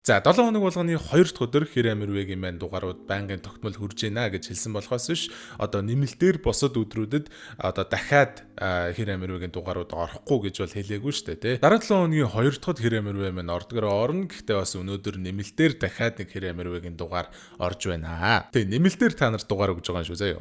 За 7 хоног болгоны 2 дахь өдөр хэр амир вэ гэмээр дугаарууд байнгын тогтмол хүрж байна гэж хэлсэн болохоос биш одоо нэмэлтээр босод өдрүүдэд одоо дахиад хэр амир вэ гэн дугаарууд орохгүй гэж бол хэлээгүй шүү дээ тий. Дараа 7 хоногийн 2 дахьд хэр амир вэ мэн ордгоор орно. Гэхдээ бас өнөөдөр нэмэлтээр дахиад нэг хэр амир вэ гэн дугаар орж байна. Тэг нэмэлтээр та нарт дугаар өгж байгаа юм шүү заяа.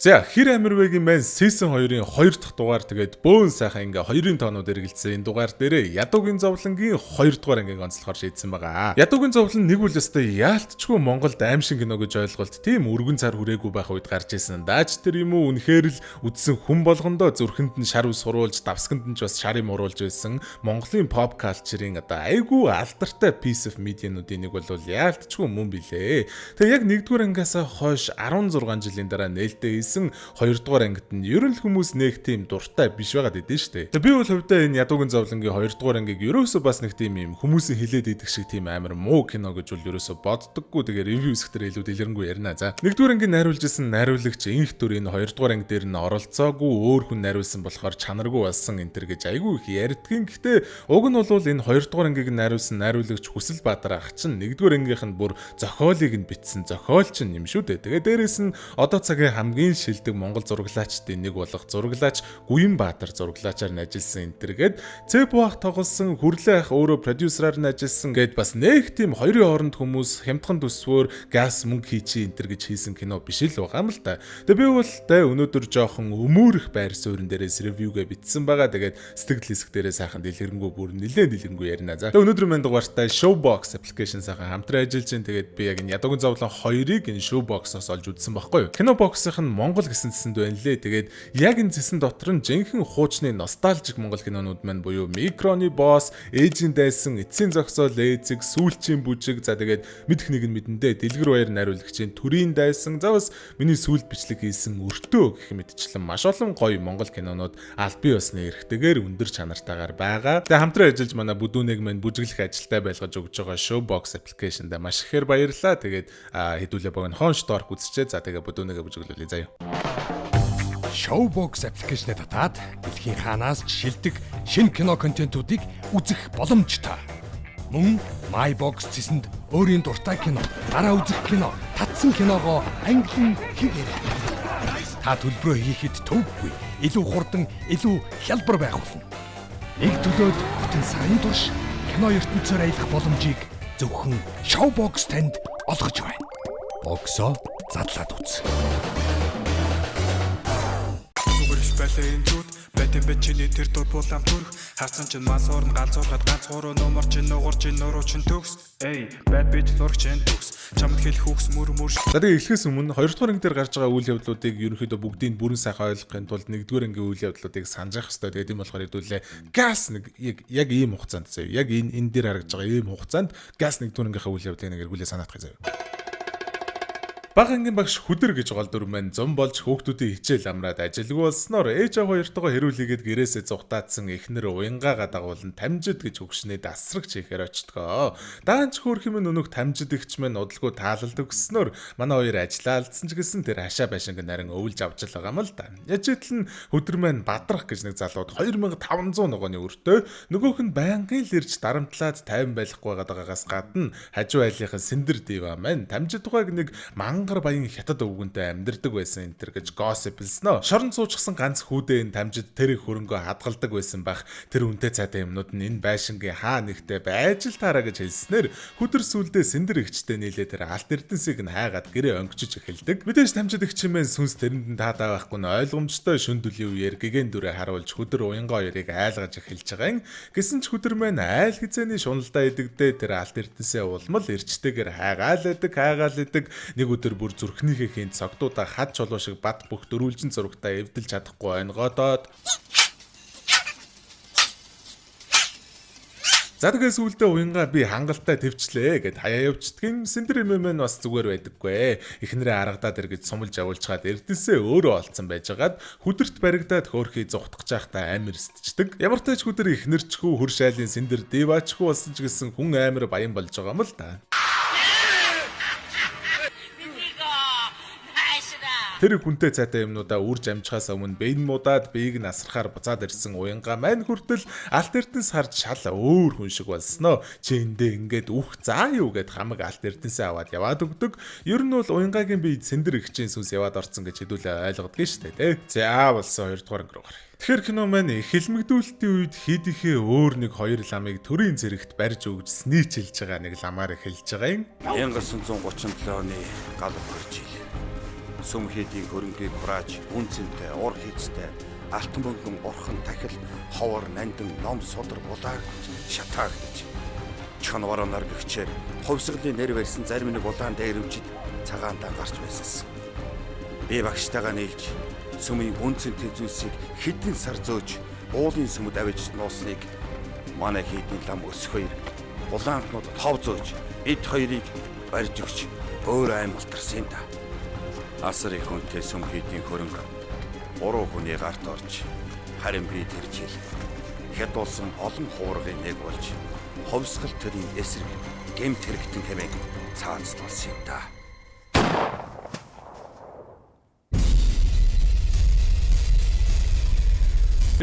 За хэр амир вэ гэмээр season 2-ын 2 дахь дугаар тэгээд бөөн сайхан ингээ 2-ын тоонууд эргэлзсэн энэ дугаар дээрээ Ядуугийн зовлонгийн 2 дугаар ингээ онцлохоор шийдсэн байгаа. Ядуугийн зовлон нэг үл өстой яалтчгүй Монголд аимшиг кино гэж ойлголт тийм өргөн цар хүрээгүй байх үед гарч ирсэн. Дааж тэр юм уу үнэхээр л үдсэн хүн болгондоо зүрхэнд нь шар ус суруулж давсганд нь ч бас шар юм уруулж байсан Монголын pop culture-ийн одоо айгүй алдартай piece of media-нуудын нэг бол яалтчгүй мөн билээ. Тэгээ яг 1-р ангиас хойш 16 жилийн дараа нээлттэй 2 дугаар ангид нь ерөн л хүмүүс нэг тийм дуртай биш байгаад идэв штэ. Би бол хувьдаа энэ Ядуугийн зовлонгийн 2 дугаар ангийг ерөөсөө бас нэг тийм юм хүмүүсийн хилээд идэх шиг тийм амар муу кино гэж бол ерөөсөө боддоггүй. Тэгээ ревю хэсгээр илүү дэлгэрэнгүй ярина. За 1-р ангийг найруулж исэн найруулагч инх төр энэ 2 дугаар анги дээр нь оролцоогүй өөр хүн найруулсан болохоор чанаргүй болсон энэ төр гэж айгүй их ярьдгийн. Гэхдээ уг нь бол энэ 2 дугаар ангийг найруулсан найруулагч Хүсэл Баатар ах чинь 1-р ангийнх нь бүр зохиолыг нь бичсэн зохиолч юм шүү дээ. Тэгээ дээрэс нь одоо цагийн хамгийн шилдэг Монгол зураглаачдын нэг болох зураглаач Гүн Баатар зураглаачаар нь ажилласан энэ төргээд Цэб Баах тоглосон Хүрлээ ах өөрөө продюсераар нь ажилласан гэд бас нэг тийм хоёрын хооронд хүмүүс хямдхан төсвөөр газ мөнгө хийчи энэ төр гэж хийсэн кино биш л байгаа юм л та. Тэгээ би бол өнөөдөр жоохон өмөөрөх байр суурин дээрээс ревюгээ бичсэн байгаа. Тэгээд сэтгэл хэсэг дээрээ сайхан дэлгэрэнгүй бүр нэлээд дэлгэрэнгүй ярина. За өнөөдөр мань дугаартай Showbox application сайхан хамтран ажиллаж байна. Тэгээд би яг энэ Ядуугийн зовлон 2-ыг энэ Showbox-оос олж үзсэн байхгүй юу. Кино боксынх нь Монгол гэсэн зэсэнд байна лээ. Тэгээд яг энэ зэсэн дотор нь жинхэнэ хуучны носталжик Монгол кинонууд маань буюу Микроны босс, Ээжийн дайсан, Эцсийн зогсоол, Ээзэг, Сүүлчийн бүжиг, за тэгээд мэдэх нэг нь мэдэндээ Дэлгэр баяр найруулагчийн Төрийн дайсан, за бас миний сүүлд бичлэг хийсэн Өртөө гэх мэтчлэн маш олон гоё Монгол кинонууд аль бие усны эрхтэйгээр өндөр чанартайгаар байгаа. Тэгээд хамтран ажиллаж манай бүдүүнэг маань бүжиглэх ажилтай байлгаж өгж байгаа Showbox application-да маш ихээр баярлалаа. Тэгээд хэдүүлээ богинохон шторк үзчихээ. За тэгээд бүдүүнэгээ бүжиглүүлээ заяа. Showbox application-ыг татаад дэлхийн хаанаас ч шилдэг шинэ кино контентуудыг үзэх боломжтой. Мөн MyBox цэсэнд өөрийн дуртай кино, дараа үзэх кино, татсан киногоо англин хийгээрэй. Та төлбөрөө хийхэд төвгүй, илүү хурдан, илүү хялбар байх болно. Нэг төлөөд бүтэн сарын турш кино ертөнцөөр аялах боломжийг зөвхөн Showbox танд олгож байна. Боксоо задлаад үз. Балайн зүуд бэтэн бэчний тэр дур булам төрх харцан чин мас орн галзуургаад ганц гурван номер чин нугар чин нуруу чин төгс эй бад бич зурх чин төгс чамд хэлэх хүүхс мөр. За тэгээ эхлэхээс өмнө 2 дугаар анги дээр гарч байгаа үйл явдлуудыг ерөнхийдөө бүгдийг бүрэн сайхан ойлгохын тулд 1-р ангийн үйл явдлуудыг санаж явах хэрэгтэй. Тэгээд юм болохоор хэдүүлээ газ нэг яг ийм хугацаанд заяа. Яг энэ дээр харагдж байгаа ийм хугацаанд газ 1-р ангийнхаа үйл явдлыг нэг эргүүлээ санаадах заяа. Бага ангийн багш Хүдэр гэж гол дүр маань зам болж хөөхтүүдийн хичээл амраад ажилгүй болсноор ээж аваа хоёртойгоо хэрүүлээгээд гэрээсээ зугатаадсан эхнэр уянгаага дагуулan тамжид гэж хөгшнээ дасрагч хийхээр очтгоо. Даанч хөөрх юм өнөөх тамжид ихч маань удалгүй таалалд өгснөөр манай хоёр ажиллаа алдсан ч гэсэн тэр хашаа байшинг нарийн өвлж авч л байгаа юм л да. Яжитл нь Хүдэр маань Бадрах гэж нэг залууд 2500 ногооны өртөө нөгөөх нь байнгын л ирж дарамтлаад 50 байхгүй байгаагаас гадна хажуу айлынхаа Сэндэр дива маань тамжид тухайг нэг мангар баян хятад өвгөнтэй амьдэрдэг байсан энэ төр гэж gossip-лсноо. Шорон суучсан ганц хүүдээ энэ тамжид тэр их хөрөнгөө хадгалдаг байсан бах. Тэр үнтэй цаатай юмнууд нь энэ байшингийн хаа нэгтэй байж л таараа гэж хэлснээр Хүдэр сүлдээ Сэндэр ихчтэй нийлээ тэр алт эрдэнсийг нь хайгаад гэрээ онгичиж эхэлдэг. Мэдээж тамжид ихч юм сүнс тэрэнд нь таадаа байхгүй нь ойлгомжтой шүндүлийн үеэр гэгэн дүрээ харуулж Хүдэр уянгаа хоёрыг айлгаж эхэлж байгаа юм. Гэсэн ч Хүдэр маань айл хизээний шуналдаа идэгдээ тэр алт эрдэнсээ улмал эрчтэйгээр хайгаал идэг нэг өдөр бүр зүрхнийхээ хийн цогтуудаа хад чулуу шиг бат бүх дөрүлжин зурагтаа эвдэлж чадахгүй ойнгодоод за тэгээс үлдээ уянгаа би хангалттай твчлээ гэд хаяа явцдгийн Сэндэр эмээ бас зүгээр байдаггүй. Эхнэрээ аргадаад эргэж сумлж явуулчаад эрдэнсээ өөрөө олцсон байжгаад Хүдэрт баригдаад хөөрхий зүхтгаж байхдаа амир сэтчдэг. Ямар ч тач Хүдэр эхнэрчгүй хөр шайлын Сэндэр дивачгүй болсон ч гэсэн хүн амир баян болж байгаа юм л да. Тэр хүнтэй цайтай юмнуудаа үрж амжихаас өмнө бэйн муудаад бэйг насрахаар буцаад ирсэн уянга маань хүртэл алт эрдэнэс харж шал өөр хүн шиг болсноо. Чи эндээ ингээд үх заа юу гэд хамаг алт эрдэнэсээ аваад яваад өгдөг. Ер нь бол уянгагийн бие сэндэр ихчийн сүнс яваад орсон гэж хэдүүлээ ойлгодгийг штэ тий. За болсон 2 дугаар өнгөрөөр. Тэгэхээр кино маань эхлэмэгдүүлэлтийн үед хийдийнхээ өөр нэг хоёр ламыг төрийн зэрэгт барьж өгж снийч хэлж байгаа нэг ламаар эхэлж байгаа юм. 1937 оны гал хөржил. Сүм хийдийн хөрөнгийг хурааж, үнцэнтэй, ур хийцтэй, алтан бөмбөн бурхан тахил, ховор нандин ном судар булаагдж, шатаагдж. Чонвор наргэгчээр хувьсгалын нэр барьсан зарим нэг улаан дээрэмчид цагаандаа гарч байсанс. Би багштайгаа нийлж сүмийн үнцэнтэй зүйлсийг хэдэн сар зөөж уулын сүмд авиж нуусныг манай хийдийн лам өсгөөр улаантнууд тов зөөж бид хоёрыг барьж өгч өөр аймалтарсан юм да. Асар их хүнтэй сүм хийдийн хөрөнгө буруу хүний гарт орж харин би тэр жил хятуулсан олон хуургын нэг болж ховсгал төрийн эсрэг гэмт хэрэгтэн хэмээн цаацлуулсан юм да.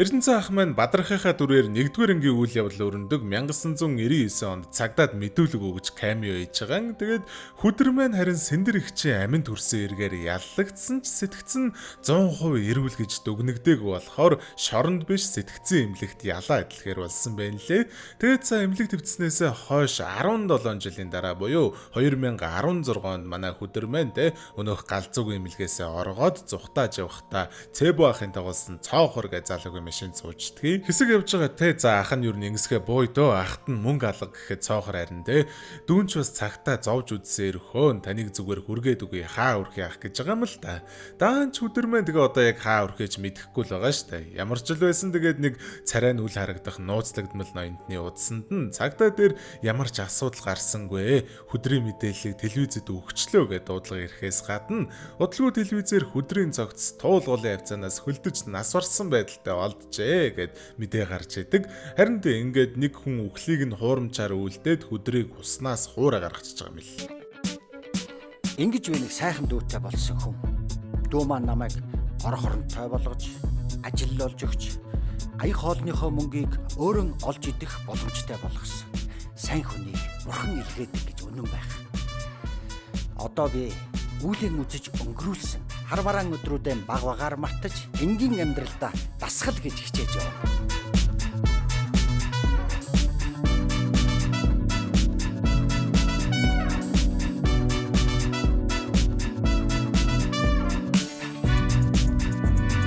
Эрдэнэцэн ах маань Бадрахынхаа дүрээр 1-р ангийн үйл явдал өрнөдөг 1999 онд цагдаад мэдүүлэг өгж камео хийж байгаа. Тэгээд хүдэр маань харин сэндэр ихчийн амин төрсөн эргээр яллагдсан ч сэтгцэн 100% эрүүл гэж дүгнэгдээг болохоор шоронд биш сэтгцэн эмнэлэгт ялаа адилхээр болсон байна лээ. Тэгээд за эмнэлэг твцснээсээ хойш 17 жилийн дараа буюу 2016 онд манай хүдэр маань өнөөх галзуугийн эмнэлгээсээ оргоод зүхтааж явахдаа Цэбо ахын дагуулсан цоохор гэж залуугийн машин суучдгийг хэсэг явж байгаа те за ах нь юу нэгсгээ бууй дөө ахт нь мөнгө алга гэхэд цоохор харин те дүүн ч бас цагтаа зовж үдсээр хөөн таныг зүгээр хүргээд үгүй хаа өрхий ах гэж байгаа юм л та. Даанч хүдэр маань тэгээ одоо яг хаа өрхийж мэдэхгүй л байгаа штэ. Ямар ч л байсан тэгээд нэг царай нь үл харагдах нууцлагдмал ноёнтны удсанд нь цагдаа дээр ямар ч асуудал гарсангүй хүдрийн мэдээллийг телевизэд өгчлөө гэд дуудлага ирэхээс гадна удалгүй телевизээр хүдрийн цогц туулгуулын хавцаанаас хөлдөж нас барсан байдалтай олджээ гэд мэдээ гарч идэг. Харин ингээд нэг хүн үхлийг нь хуурамчаар үлдээд хүдрийг уснаас хуураа гаргачихж байгаа юм л. Ингэж би нэг сайхан дүүтэй болсон хүн. Дүү маань намайг гор хоронтой болгож, ажиллуулж өгч, аяг хоолныхоо мөнгийг өөрөө олж идэх боломжтой болгосон. Сайн хүнийг бурхан илгээдэг гэж үнэн байх. Одоо би үүлийн үзэж өнгөрүүлсэн хар бараан өдрүүдээ баг багаар мартаж энгийн амьдралдаа дасгал гэж хичээж явна.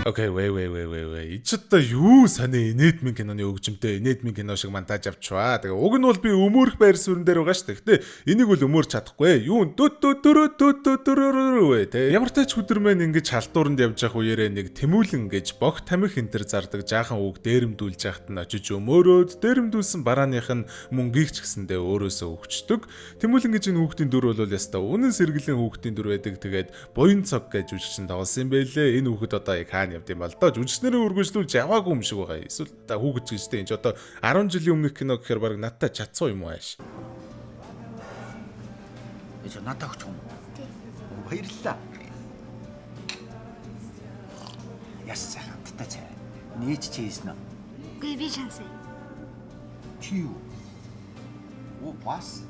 Окей, вэ. Ичдэ юу саний инээдмэн киноны өгжимтэй инээдмэн кино шиг монтаж авчваа. Тэгээ уг нь бол би өмөрөх байр суурин дээр байгаа шүү дээ. Гэтэ энийг бол өмөрч чадахгүй. Юу дөрөө тэ. Ямар тач хүдэр маань ингэж халтууранд явж явах үеэрээ нэг тэмүүлэн гэж бог тамхи энтер зардаг жаахан үг дээрэмдүүлж яхад нь очиж өмөрөөд дээрэмдүүлсэн барааных нь мөнгийг ч гэсэндээ өөрөөсөө өгчдөг. Тэмүүлэн гэж энэ хүүхдийн дүр бол яста үнэн сэргэлийн хүүхдийн дүр байдаг. Тэгээд буян цог гэж үжигчин тоглосон юм байлээ. Энэ хүүхэд одоо яг хаана явд юм бол доо жүжигчнэрээ үргэлжлүүлж яваагүй юм шиг байгаа. Эсвэл та хүүхэд гэжтэй энэ ч одоо 10 жилийн өмнөх кино гэхээр баг надтай чадсан юм уу ааш. Эцэг надад өгч юм. Баярлалаа. Яс сайхан татаа цай. Нээж чийсэн үү? Үгүй би шансаа. Чи юу? Оо бас.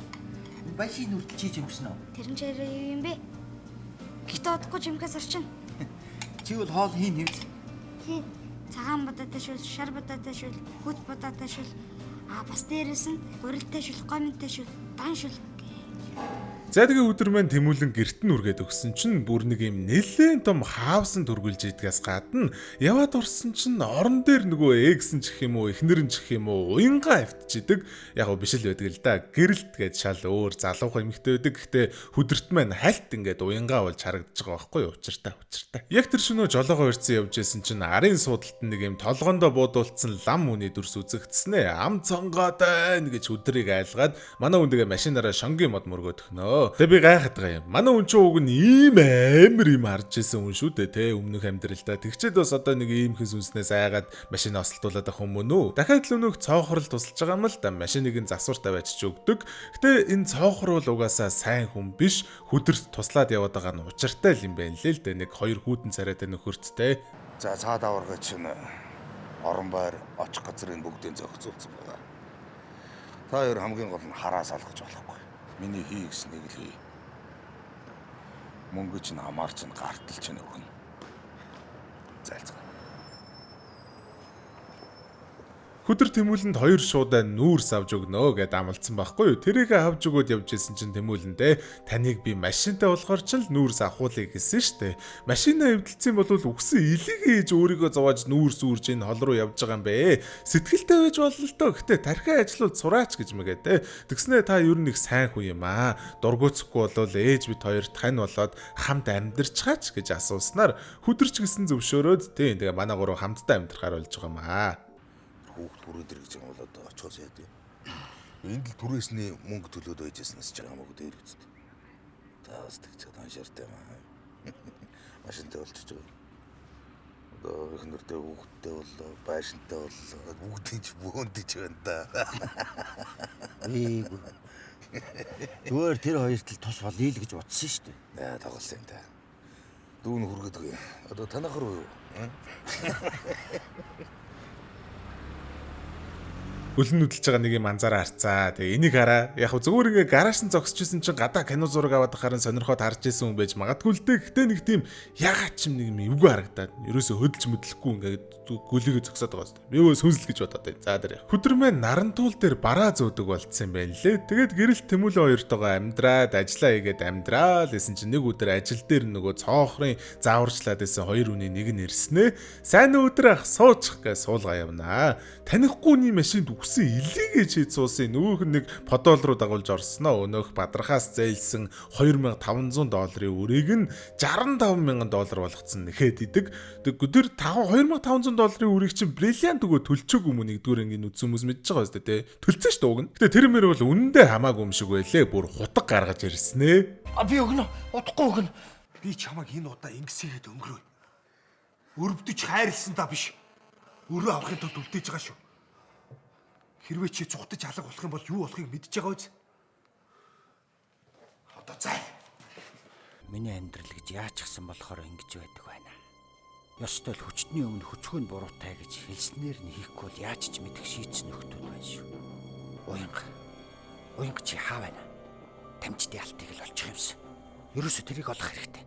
Башийн үрдэл чийж өнгөснө үү? Тэрэн чирээ юу юм бэ? Гит одохгүй жимкээс орчин. Чи бол хоол хийн хэмс. Хи цагаан бодоотой шүл, шар бодоотой шүл, хүч бодоотой шүл. Бас дээрээс нь урилтай шүл, гоминтой шүл, дан шүл. За тэгээ өдөр маань тэмүүлэн гэрт нь үргээд өгсөн чинь бүр нэг юм нэлээд том хаавсан төргүүлж идгээс гадна яваад орсон чинь орон дээр нөгөө эгсэн ч гэх юм уу эхнэр нь ч гэх юм уу уянга хавтчихдаг. Яг гоо биш л байдаг л да. Гэрэлт гэж шал өөр залуухан эмэгтэй байдаг. Гэхдээ хөдөрт маань хальт ингээд уянга болж харагдаж байгаа байхгүй юу? Учиртай. Яг тэр шөнөө жолоогоо ирсэн явж исэн чинь арын суудалт нэг юм толгоондоо буудуулсан лам хүний дүрс үзэгдсэн ээ. Ам цонгоод байна гэж өдрийг айлгаад манай хүн тэгээ машинаараа шонгийн мод мөрөг өргөдөхнөө. Тэгээ би гайхаад байгаа юм. Манай хүн чинь уг нь ийм амар юм харж исэн хүн шүү дээ те өмнөх амьдралдаа. Тэгчээд бас одоо нэг ийм хэс үнснээс айгаад машин ослтуулаад авах юм уу? Дахиад л өнөөх цоохрол тусалж байгаа юм л да. Машиныг нь засвартай байж ч өгдөг. Гэтэ энэ цоохор бол угаасаа сайн хүн биш. Хөдөрт туслаад яваад байгаа нь учиртай л юм байна лээ л дээ. Нэг 2 хүүтэн царайтай нөхөрттэй. За цаад аварга чинь орон байр очих газрын бүгдийг зохицуулсан байгаа. Та хоёр хамгийн гол нь хараа салгаж болохгүй. Миний хий гэснийг л хий. Мөнгө чинь хамаар чинь гартал чинь өгнө. Зайлцгаа. Хөдөр Тэмүүлэнд 2 шуудаа нүүрс авч өгнө гэд амлцсан байхгүй юу? Тэрийг авч өгөөд явж исэн чинь Тэмүүлэндээ таныг би машинтай болохоор ч л нүүрс авахуулъя гэсэн штэ. Машинаа эвдэлцсэн бол үгсэн илийг ээж өөрийгөө зовоож нүүрс үүрж энэ хол руу явж байгаа юм бэ. Сэтгэлтэй байж болно л доо. Гэтэ тархиа ажиллуул сураач гэж мэгээ те. Тэгснээ та ер нь их сайн хүн юм аа. Дургуцхгүй бол ээж бит хоёрт хань болоод хамт амьдарчгаач гэж асууснаар хөдөрч гисэн зөвшөөрөөд тийм тэгээ манай гурав хамтдаа амьдрахаар болж байгаа юм аа. Хүүхд хүрээд ирэх гэж бол одоо очихоос яа дээ. Энд л түрээсний мөнгө төлөөд байжсанаас ч байгаа мөнгө дээр үстэ. Та бас тэгж ханшаартай маа. Машинтай болчихж байгаа. Одоо их нэртэй хүүхдтэй боллоо, байшинтай боллоо. Бүгдийн ч бөөндэж байна да. Эйгүү. Зүгээр тэр хоёрт л тус болъё л гэж утсан шүү дээ. Яа тоглосон юм та. Дүүн хүргээд үгүй. Одоо танахар уу? Өлн нүдэлж байгаа нэг юм анзаараа харцаа. Тэгээ энийг хараа. Яг зүгээр ингээ гараж нь зогсчихсэн чинь гадаа кино зураг аваад харан сонирхоод харж исэн хүн байж магадгүй л дээ. Гэтэ нэг тийм ягаад ч юм нэг юм эвгүй харагдаад. Ерөөсө хөдөлж мэдлэхгүй ингээ гүлийгээ зогсоод байгаа юм. Би өө сүнсэл гэж бодоод байна. За дээр. Хөдөрмөн нарантуул дээр бараа зөөдөг болцсон юм байна лээ. Тэгээд гэрэл Тэмүүлэн хоёртойгоо амьдраад ажиллаа хийгээд амьдраа л гэсэн чинь нэг өдөр ажил дээр нөгөө цоохрын зааварчлаад байсан 2 хүний нэг нь ирснээ. Сайн өдөр ах суучих гэж суулгаа явнаа. Танихгүй нэг машинд үгсэн илийгээ чийд суусан нөгөөх нь нэг подол руу дагуулж орсноо. Өнөөх бадрахаас зээлсэн $2,500 өрийг нь $65,000 болгоцсон нэхэд идэг. Тэр $2,500 өрийг чинь бриллиант өгөө төлчөөг юм уу нэгдүгээр ангийн үз хүмүүс мэдж байгаа өстэй те. Төлцөн ш дууг нь. Гэтэ тэр мэр бол үнэндээ хамаагүй юм шиг байлээ. Бүр хутаг гаргаж ирснээ. Би өгнө. Утахгүй өгнө. Би чамайг энэ удаа ингэсгээд өнгөрөө. Өрөвдөж хайрлсан та биш. Өрөө авахын тулд үлдээж байгаа шүү. Хэрвээ чи цухтаж алга болох юм бол юу болохыг мэдж байгаа үз? Одоо зай. Миний амьдрал гэж яачихсан болохоор ингэж байдаг байна. Ёстой л хүчтний өмнө хүчгүй нь буруутай гэж хэлснээр нь хийхгүй бол яаж ч мэдэх шийдсэн нөхдүүд байна шүү. Уянга чи хаа байна? Тамчдын алтыг л олчих юмсан. Ерөөсө тэрийг олох хэрэгтэй.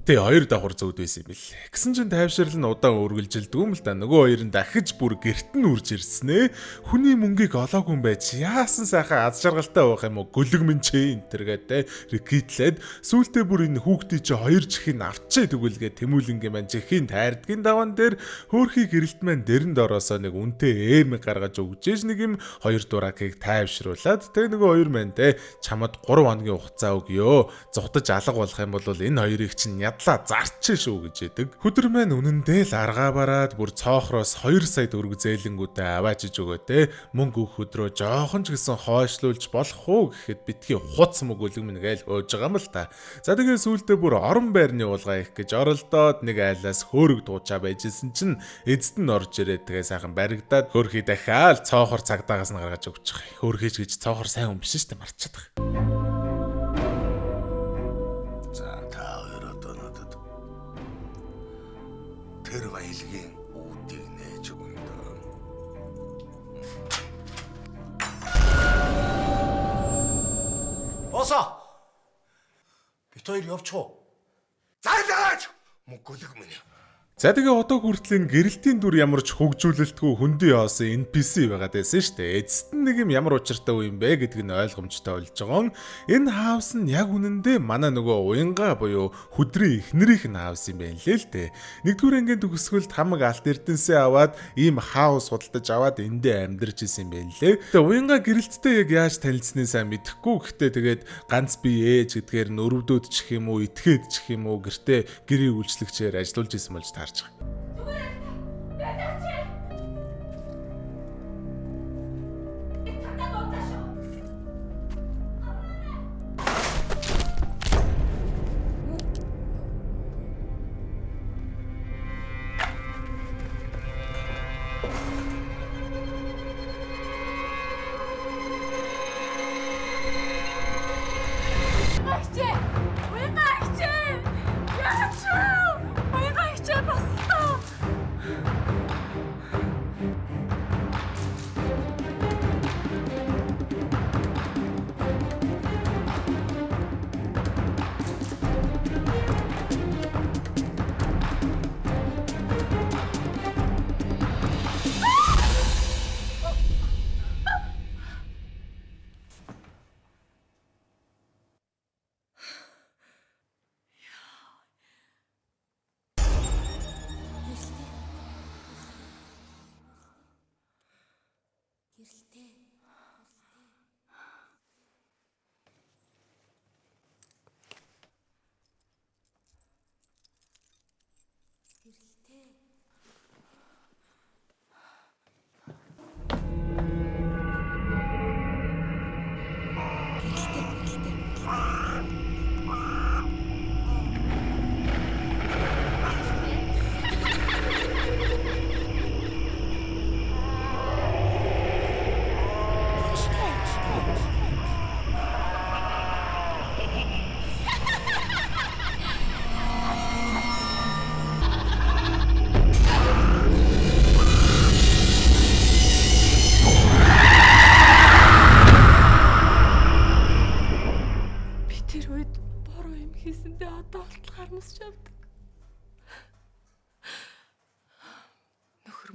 Тэ хоёр давхар зөөд байсан юм бил. Гэсэн чинь тайвшрал нь удаан үргэлжилдэг юм л да. Нөгөө хоёр нь дахиж бүр гэрт нь үрж ирснээ. Хүний мөнгийг олоогүй юм байж яасан сайхан аз жаргалтай байх юм уу? Гөлөг минь чээ энэ тэргээд рекитлээд сүултээ бүр энэ хүүхдийн чи хоёр чихийг авчээ тэгүүлгээ Тэмүүлэнгийн маань чихийн тайрдгийн даван дээр хөөхий гэрэлт маань дэрэнд ороосоо нэг үнтэй эм гаргаж өгчээж нэг юм хоёр дуракийг тайвшруулад тэг нөгөө хоёр маань те чамд 3 хоногийн хугацаа өгөө. Зутаж алга болох юм бол энэ хоёрыг чинь зарч шүү гэж яадаг. Хөдөр маань үнэндээ л аргаа бараад бүр цоохроос 2 сая төгрөг зээлэнгүүтээ аваачиж өгөө те. Мөнгө өгөх өдрөө жоохон ч гэсэн хойшлуулж болох уу гэхэд битгий хуц мөгөлөг минь гээл хөөж байгаа юм л та. За тэгээ сүүлдээ бүр орон байрны уулгаа их гэж оролдоод нэг айлаас хөөрөг дуучаа байжсэн чинь эзэд нь орж ирээд тэгээ сайхан баригдаад хөөрхий дахиад цоохор цагдаагаас нь гаргаж өгч байгаа. Хөөрхийч гэж цоохор сайн хүн биш шүү дээ марчаад байгаа. Тэр баялагын үүдийг нээж өгнө. босоо. Бит хоёр явчихуу. Зайлаач. Мөнгөлөг минь. За тэгээ одоо хүртэл энэ гэрэлтийн дүр ямар ч хөгжүүлэлтгүй хөндөө явсан NPC байгаад байсан шүү дээ. Эцэст нь нэг юм ямар учиртай үе юм бэ гэдг нь ойлгомжтой болж байгаа. Энэ хаус нь яг үнэндээ манай нөгөө уянга буюу хөдрийн эхнэрийнх нь хаус юм байна лээ л дээ. Нэгдүгээр ангийн төгсгөлд хамаг алт эрдэнсээ аваад ийм хаус худалдаж аваад эндээ амьдарч исэн юм байна лээ. Тэгээ уянга гэрэлттэй яг яаж танилцсаныг сайн мэдэхгүй. Гэхдээ тэгээд ганц би ээж гэдгээр нь өрөвдөөд чих юм уу, итгээд чих юм уу гэртээ гэрийн үйлчлэгчээр ажиллаж исэн болж таарч байгаа.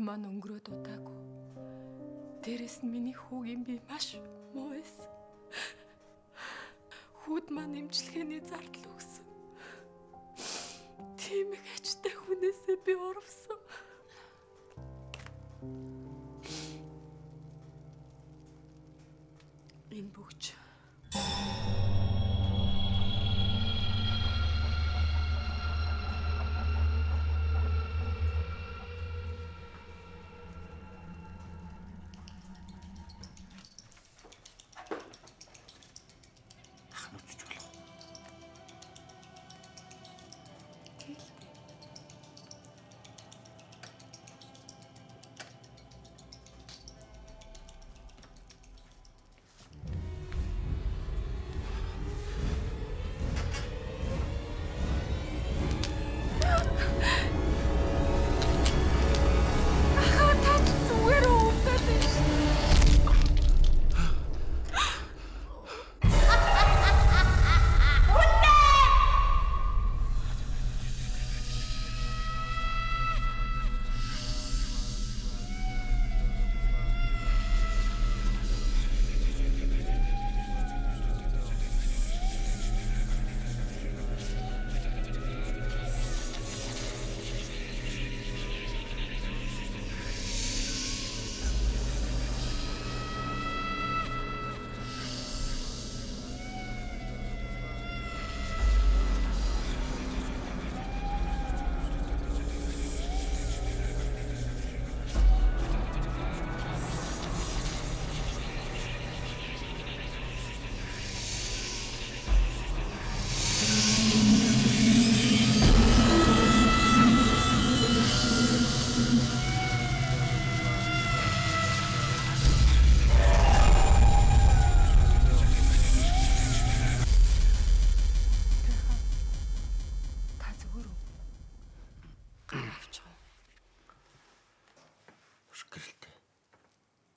Маань өнгөрөөд удаагүй. Дээрээс нь миний хүүгийн би маш муу байсан. Хүүд маань эмчилгээний зардал өгсөн. Тийм их ажтай хүнээсээ би урвсан. Энэ бүгч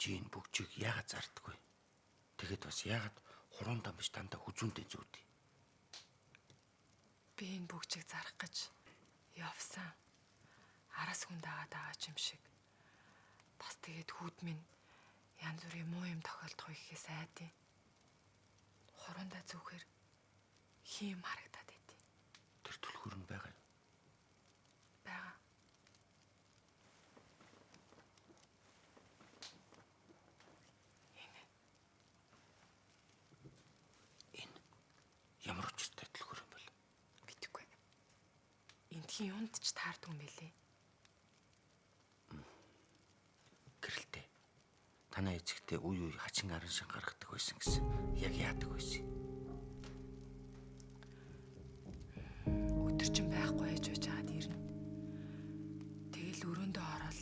Жин бүгжийг яагаад зардаггүй? Тэгэд бас яагаад Хуруундаа биш дандаа хүзүүндээ зүйд. Би энэ бүгжийг зарах гэж явсан. Араас хүн дагаад байгаа юм шиг. Бас тэгээд хүүд минь янз бүрийн муу юм тохиолдох үеихээс айдیں۔ Хуруундаа зүүхээр хийм харагдаад идэв. Тэр түлхүүр нь байгаа. Бага. Энэ ямар учиртай түлхүүр юм бол? Мэдгүй. Эндхийн юунд ч таардгүй юм билээ. Гэрэлтэй. Танаа эзэгтэй үе үе хачин арын шин гаргадаг байсан гэсэн. Яг яадаг байсан. Өдөржин байхгүй ээж байж хаад ирнэ. Тэгэл өрөөндөө ороод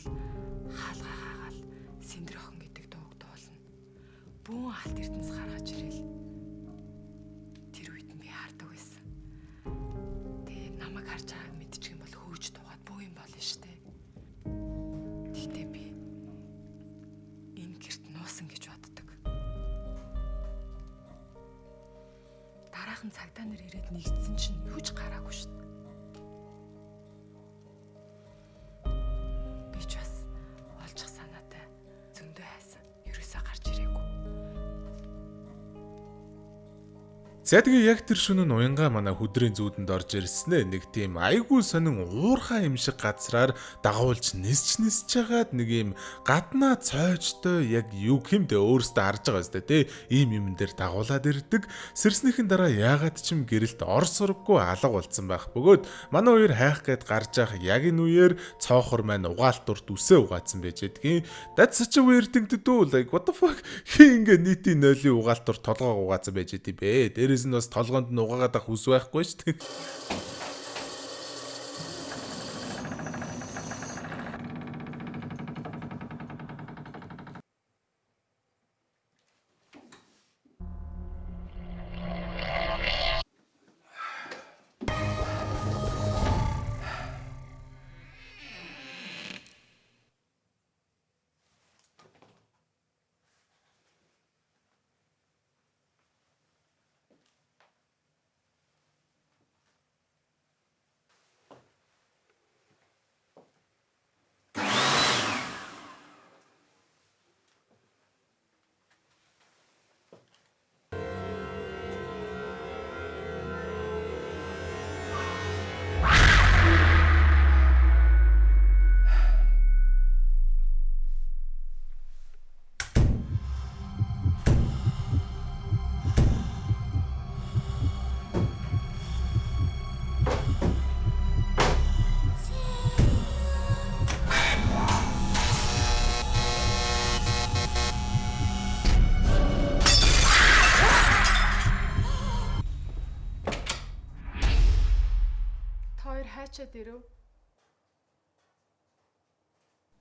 хаалгаа хаагаал Сэндэр охин гэдэг дууг дуулна. Бүүн алт эрдэнэс гаргаж ирэл. Тэр үед нь би хардаг байсан. Тэгээ намайг харж байгааг мэдчих юм бол хөөж дуугаад бүү юм болно штэ. Тэгтээ би энэ гэрт нуусан гэж боддог. Дараахан цагдаа нар ирээд нэгдсэн чинь юу ч гараагүй шүү дээ. Би ч бас олчих санаатай зөндөө хайсан. Ерөөсөө гарч ирээгүй. За тэгээ яг тэр шөнө нь уянга манай хөдрийн зүүдэнд орж ирснээр нэг тийм айгүй сонин уурхай юм шиг газраар дагуулж нисч чагаад нэг юм гаднаа цойчтой яг юу хэмдэ өөрөөсөө харж байгаа өстэй те ийм юм дээр дагуулад ирдэг. Сэрснийхэн дараа яагаад ч юм гэрэлт ор сурггүй алга болцсон байх бөгөөд манай хоёр хайх гээд гарч явах яг энэ үеэр цоохор маань угаалтурт үсээ угаацсан байж байдгийн. That's such a weird thing to do. Like what the fuck? Хин ингээ нийтийн нойлын угаалтур толгоо угаацсан байж байд бэ. Дээрээс нь бас толгоонд нь угаагаад ах хүс байхгүй шүү дээ. Хайчаад ирв.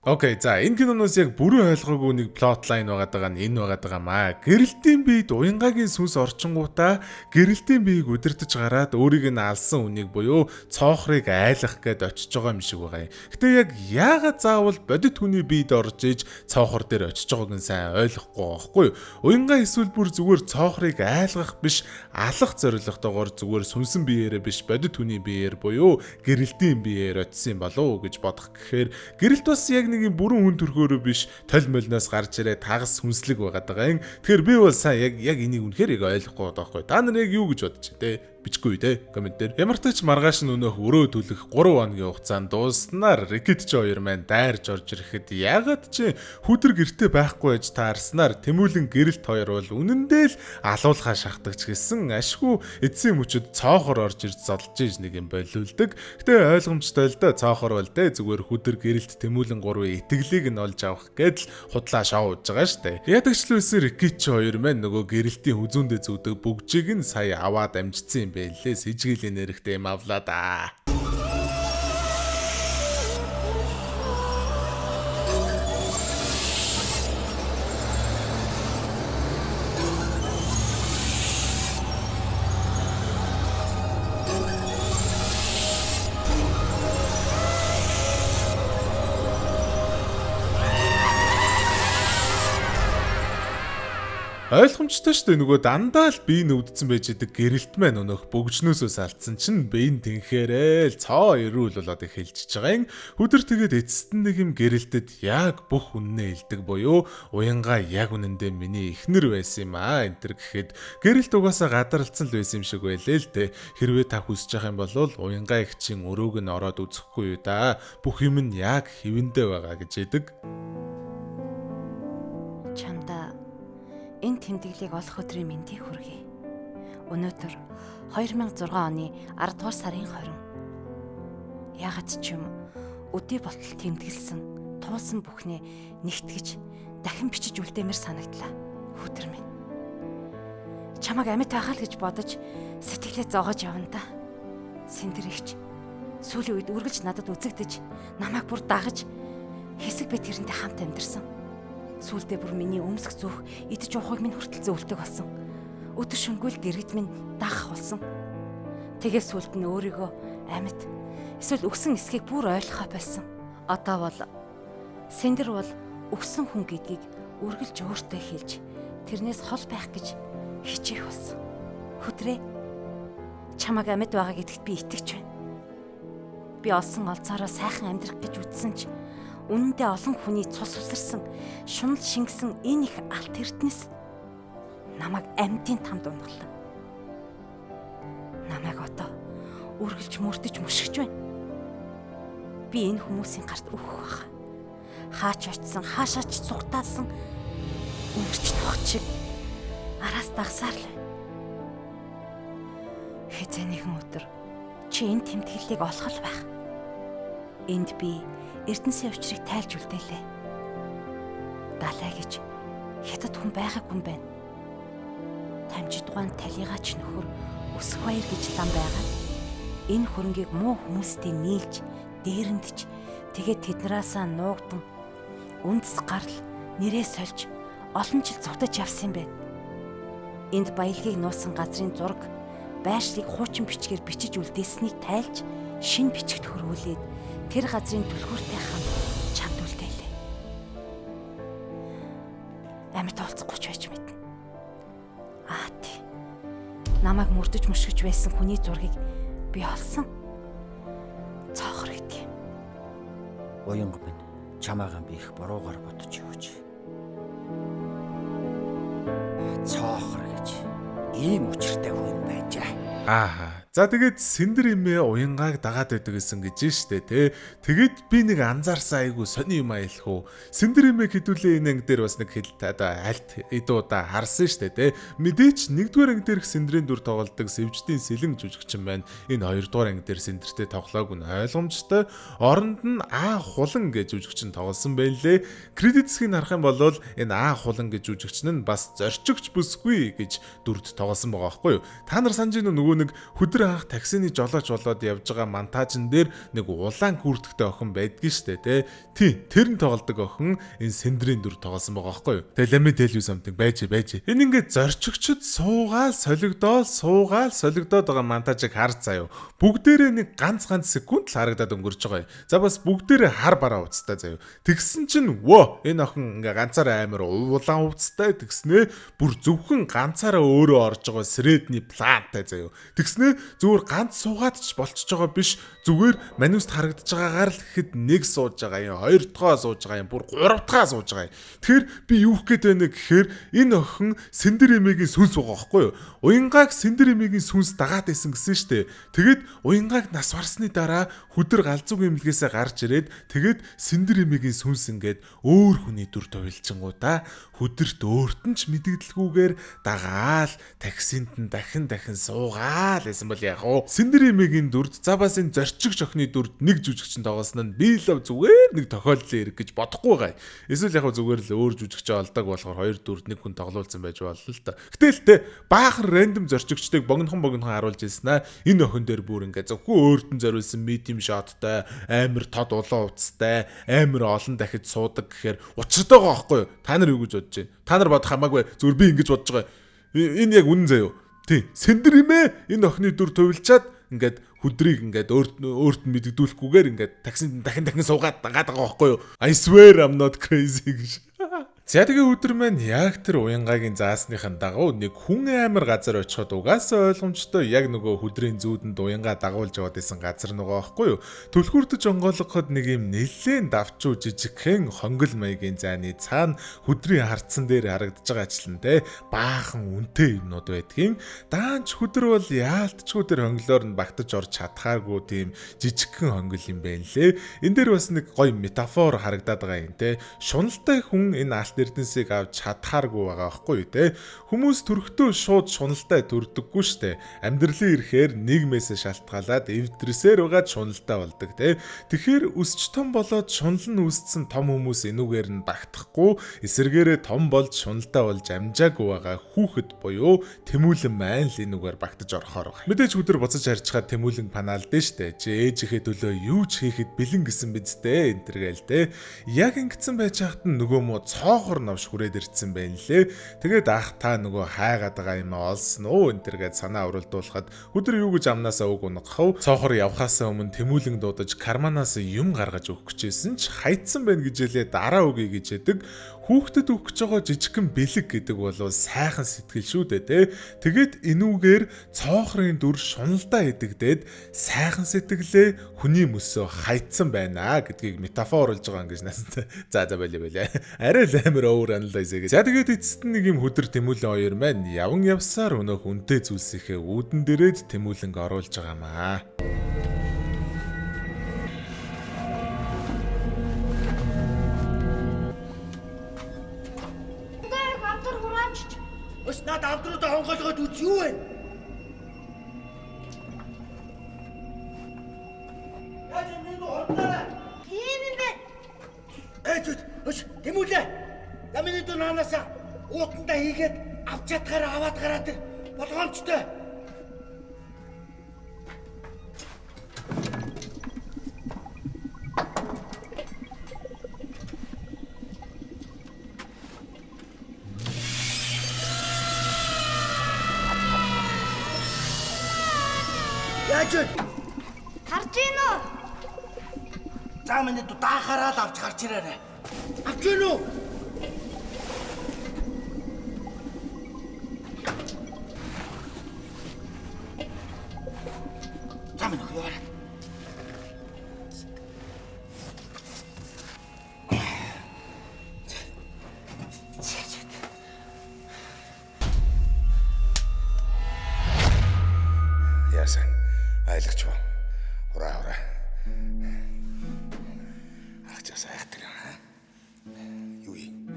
Окей, за энэ киноноос яг бүрэн ойлгоогүй нэг плот лайн байгаа нь энэ байгаа маа. Гэрэлтийн биед уянгагийн сүнс орчингуудаа гэрэлтийн биеийг удирдах гараад өөрийг нь алсан үнийг буюу цоохрыг айлах гээд очиж байгаа юм шиг байгаа юм. Гэтэ яг яагаад заавал бодит хүний биед орж иж цоохор дээр очиж байгааг нь сайн ойлгохгүй байхгүй юу? Уянга эсвэл бүр зүгээр цоохрыг айлгах биш, алах зорилготойгоор зүгээр сүнсэн биеэрээ биш бодит хүний биеэр буюу гэрэлтийн биеэр очисан болов уу гэж бодох гэхээр гэрэлт бас яг нэг юм бүрэн хүн төрхөөрөө биш толь молноос гарч ирээ тагас хүнслэг байгаад байгаа юм. Тэгэхээр би бол сайн яг энийг үнэхээр яг ойлгохгүй байгаа байхгүй. Та нар яг юу гэж бодож байна те? Бичгүй те комент дээр. Ямар ч тач маргааш нь өнөөх өрөө төлөх 3 хоногийн хугацаанд дууснаар Рикет ч хоёр маань дайрж орж ирэхэд ягаад чи хүдэр гэртээ байхгүй байж таарснаар Тэмүүлэн гэрэлт хоёр бол үнэндээ л алуулхаа шахтагч гэсэн ашгүй эцсийн мөчөд цоохор орж ирж зодолж иж нэг юм болиулдаг. Гэтэ ойлгомжтой л да цоохор бол те зүгээр хүдэр гэрэлт Тэмүүлэн 3-ын итгэлийг нь олж авах гэдэл худлаа шоудж байгаа штэ. Ядагчлээсээ Рикет ч хоёр маань нөгөө гэрэлтийн хүзүүндээ зүүдэг бүгжийг нь сая аваад амжицсан байлээ сэжгилийн нэрхтэй юм авлаа да. Ойлгомжтой шүү дээ, нөгөө дандаа л бие нүвдсэн байж идэг гэрэлт маань өнөөх бөгжнөөсөөс алдсан чинь биеийн тэнхээрээ л цоо ирүүл болоод эхэлж байгаа юм. Өдөр тэгээд эцэст нь нэг юм гэрэлтэд яг бүх үннээ илдэг буюу уянга яг үнэндээ миний эхнэр байсан юм аа энэ төр гэхэд гэрэлт угаасаа гадарлцсан л байсан юм шиг байлээ л дээ. Хэрвээ та хүсэж байгаа юм бол уянга ихчийн өрөөг нь ороод үзэхгүй юу да. Бүх юм нь яг хэвэндээ байгаа гэж яддаг. Чамда энэ тэмдэглэлийг олох өдрийн мэндийг хүргэе. Өнөөдөр 2006 оны 10 дугаар сарын 20. Ягаад ч юм өдий болтол тэмдэглэсэн, туулсан бүхнээ нэгтгэж дахин бичиж үлдээмээр санагдлаа. Хүтэр минь. Чамайг амьд байхаа л гэж бодож сэтгэлээ зоогож явна да. Сэндэрэгч сүүлийн үед үргэлж надад үзэгдэж, намайг бүр дагаж хэсэг би тэрнтэй хамт амьдэрсэн. Сүүлдээ бүр миний өмсөх зүөх идэж уухыг минь хүртэл зөвлөдөг болсон. Өдөр шөнөгүй л дэргэд минь дагах болсон. Тэгээс сүлд нь өөрийгөө амьд эсвэл өгсөн эсхийг бүр ойлгохоо болсон. Одоо бол Сэндэр бол өгсөн хүн гэдгийг үргэлж өөртөө хэлж тэрнээс хол байх гэж хичээх болсон. Хүтрээ. Чамайг амьд байгаа гэдэгт би итгэж байна. Би олсон олцоороо сайхан амьдрах гэж үзсэн ч үнэндээ олон хүний цус усарсан, шунал шингэсэн энэ их алт эрдэнэс намайг амьтын тамд унгалаа. Намайг одоо үргэлж мөрдөж мөшгөж байна. Би энэ хүмүүсийн гарт өөхөх баха. Хаач очсон, хаашаач цугтаасан өнгөрч ногч шиг араас дагсаар л байна. Хэзээ нэгэн өдөр чи энэ тэмдэглэлийг олох л байх. Энд би Эрдэнэсийн учрыг тайлж үлдээлээ. Далай гэж хятад хүн байгаагүй юм байна. Тамжидугаан талигаач нөхөр өсөх баяр гэж лам байгаа. Энэ хөрөнгийг муу хүмүүстэй нийлж, дээрэндж, тэгээд тэднээсээ нуугдан, үндэс гарал, нэрээ сольж, олон жил зүгтэж явсан юм байна. Энд баялагийг нуусан газрын зураг, байршлыг хуучин бичгээр бичиж үлдээснийг тайлж, шин бичигт хөрвүүлээд тэр газрын түлхүүртэй хамт чамд үлдээлээ. Амьд олцохгүй ч байж мэднэ. Тий. Намайг мөрдөж мөшгөж байсан хүний зургийг би олсон. Цоохор гэдэг юм. Уянга минь чамаагаа би их буруугаар бодож явж. Цоохор гэж ийм учиртай хүн байжаа. За тэгээд Сэндэр эмээ уянгааг дагаад байдаг гэсэн гэж штэ тий. Тэгээд би нэг анзаарсан айгу сони юм аялах уу. Сэндэр эмээ хэдүүлээ энэ анги дээр бас нэг одоо альт эдуудаа харсан штэ тий. Мэдээч нэгдүгээр анги дээрх Сэндэрийн дүр тоглодог Сэвждийн Сэлэн жүжигчин байна. Энэ хоёрдугаар анги дээр Сэндэртэй тоглоог нь ойлгомжтой. Оронд нь А хулан гэж жүжигчин тоглосон байлээ. Кредит хэсгийг харах юм бол энэ А хулан гэж жүжигчин нь бас зорчигч бүсгүй гэж дүрд тоглосон байгаа байхгүй юу. Та нар санаж нөгөө нэг хөдөр анх таксины жолооч болоод явж байгаа монтажн дээр нэг улаан күртэгтэй охин байдгийн штэ тий. Тэр нь тоглодог охин энэ Сэндэрийн дүр тоглосон байгаа байхгүй юу. Тэгээ ламэ tell you something байж. Энэ ингээд зорчигчд суугаал солигдоод байгаа монтажийг харж заяа. Бүгдээрээ нэг ганц секунд л харагдаад өнгөрч байгаа юм. За бас бүгдээрээ хар бараа уцтай заяа. Тэгсэн чинь энэ охин ингээ ганцаараа амар улаан уцтай тэгснээ бүр зөвхөн ганцаараа өөрөө орж байгаа средний плантай заяа. Тэгснээ зүгээр ганц суугаад ч болчихж байгаа биш. Зүгээр мануст харагдаж байгаагаар л гэхэд нэг сууж байгаа юм, хоёр дахь сууж байгаа юм, бүр гурав дахь сууж байгаа юм. Тэгэхээр би юу гэх гээд байна гэхээр энэ охин Сэндэр эмээгийн сүнс байгаа байхгүй юу? Уянгааг Сэндэр эмээгийн сүнс дагаад байсан гэсэн штэ. Тэгээд уянгааг нас барсны дараа хөдөр галзууг имлгээсээ гарч ирээд тэгээд Сэндэр эмээгийн сүнс ингээд өөр хүний дүр товилжингуудаа хөдөрт өөрт нь ч мэдэгдэлгүйгээр дагаал таксинд нь дахин суугаал гэсэн бол яг уу Сэндэр эмээгийн дүрд за бас энэ зорчигч охины дүрд нэг жүжигчин тоглосон нь би л зүгээр нэг тохиолдлын хэрэг гэж бодохгүй байгаа. Эсвэл яг зүгээр л өөр жүжигчээ олдог болохоор хоёр дүрд нэг хүн тоглуулсан байж болно л та. Гэтэл баахан рандом зорчигчдыг богинохон харуулж ирсэн аа. Энэ охин дээр бүр ингээ зөвхөн өөрт нь зориулсан medium shotтай, амар тод улаан уцтай, амар олон дахиж суудаг гэхээр учиртай байгаа байхгүй юу? Та нар юу гэж бодож байна? Та нар бодох хамаагүй зүгээр би ингэж бодож байгаа. Энэ яг үнэн заяо. Тий, Сэндэр эмээ энэ охины дүр төвлчаад ингээд хөдрийг ингээд өөрт нь мэддэгдүүлэхгүйгээр ингээд таксинд дахин суугаад дагаад байгаа байхгүй юу? I swear I'm not crazy гэж. За тэгээ өдөр маань яг тэр уянгагийн заасныхын дагуу нэг хүн амар газар очиход угаасаа ойлгомжтой яг нөгөө хөдрийн зүүдэнд уянгаа дагуулж яваад исэн газар нөгөө аахгүй юу. Түлхүүртэж онгойлгоход нэг юм нэлээд давчуу жижигхэн хонгол маягийн зайны цаана хөдрийн хардсан дээр харагдаж байгаа ачлан те баахан үнэтэй юмнууд байдгийн. Даанч хөдөр бол яалтчгүй тэр хонглоор нь багтаж орж чадхааргүй тийм жижигхэн хонгол юм байна лээ. Энэ дээр бас нэг гоё метафор харагдаад байгаа юм те. Шуналтай хүн энэ алт эрдэнсийг авч чадхааргүй байгаа байхгүй юу те. Хүмүүс төрөхдөө шууд шуналтай төрдөггүй штэ. Амьдралын ирэхээр нийгмээс шалтгаалаад эвдрсээр байгаа шуналтай болдог те. Тэгэхээр өсч том болоод шунал нь үсцэн том хүмүүс энүүгээр нь багтахгүй эсэргээрээ том болж шуналтай болж амжаагүй байгаа хүүхэд буюу Тэмүүлэн маань л энүүгээр багтаж орохоор байгаа. Мэдээж өдөр буцаж харж чад Тэмүүлэн панаалдэн штэ. Чи ээжийнхээ төлөө юу ч хийхэд бэлэн гэсэн бидтэй энэ төргээл те. Яг ингэсэн байж хахад нь нөгөө мó цоохор навш хүрээд ирсэн байна лээ. Тэгээд ах та нөгөө хайгаад байгаа юм олсон уу энэ төргээд санаа өрөлдүүлэхэд өдөр юу гэж амнаасаа үг унгахав. Цоохор явхаасаа өмнө Тэмүүлэн дуудаж карманаас юм гаргаж өгөх гэжсэн ч хайцсан байна гэж хэлээ дараа үгүй гэж яадаг. Хүүхдэд өгөх гэж байгаа жижигхэн бэлэг гэдэг бол сайхан сэтгэл шүү дээ те. Тэгээд энүүгээр цоохрын дүр шуналдаа идэгдээд сайхан сэтгэлээ хүний мөсөө хайцсан байна гэдгийг метафор оруулж байгаа юм гэж насантай. За байлаа. Арай л амар over analyze гэж. За тэгээд эцэст нэг юм хөдөр Тэмүүлэн хоёр маань яван явсаар өнөөх үнтэй зүйлсийнхээ үүдэн дээрээд Тэмүүлэнг оруулж байгаамаа. Өс над авдруудаа хонгоолгоод үз юу вэ? Яаж юм бэ ордоо? Тийм юм бэ. Өс Тэмүүлэн. Намын дүү наанасаа уутандаа хийгээд авч чадхаараа аваад гараад ир. Болгоомжтой. Харж ийн үү? За миний дүү даахаараа л авч гарч ирээрэй. Авч ийн үү? За миний дүү яваарай. Яасан айлгч ба. Ура. Ахчаас айхтар аа. Юу юм?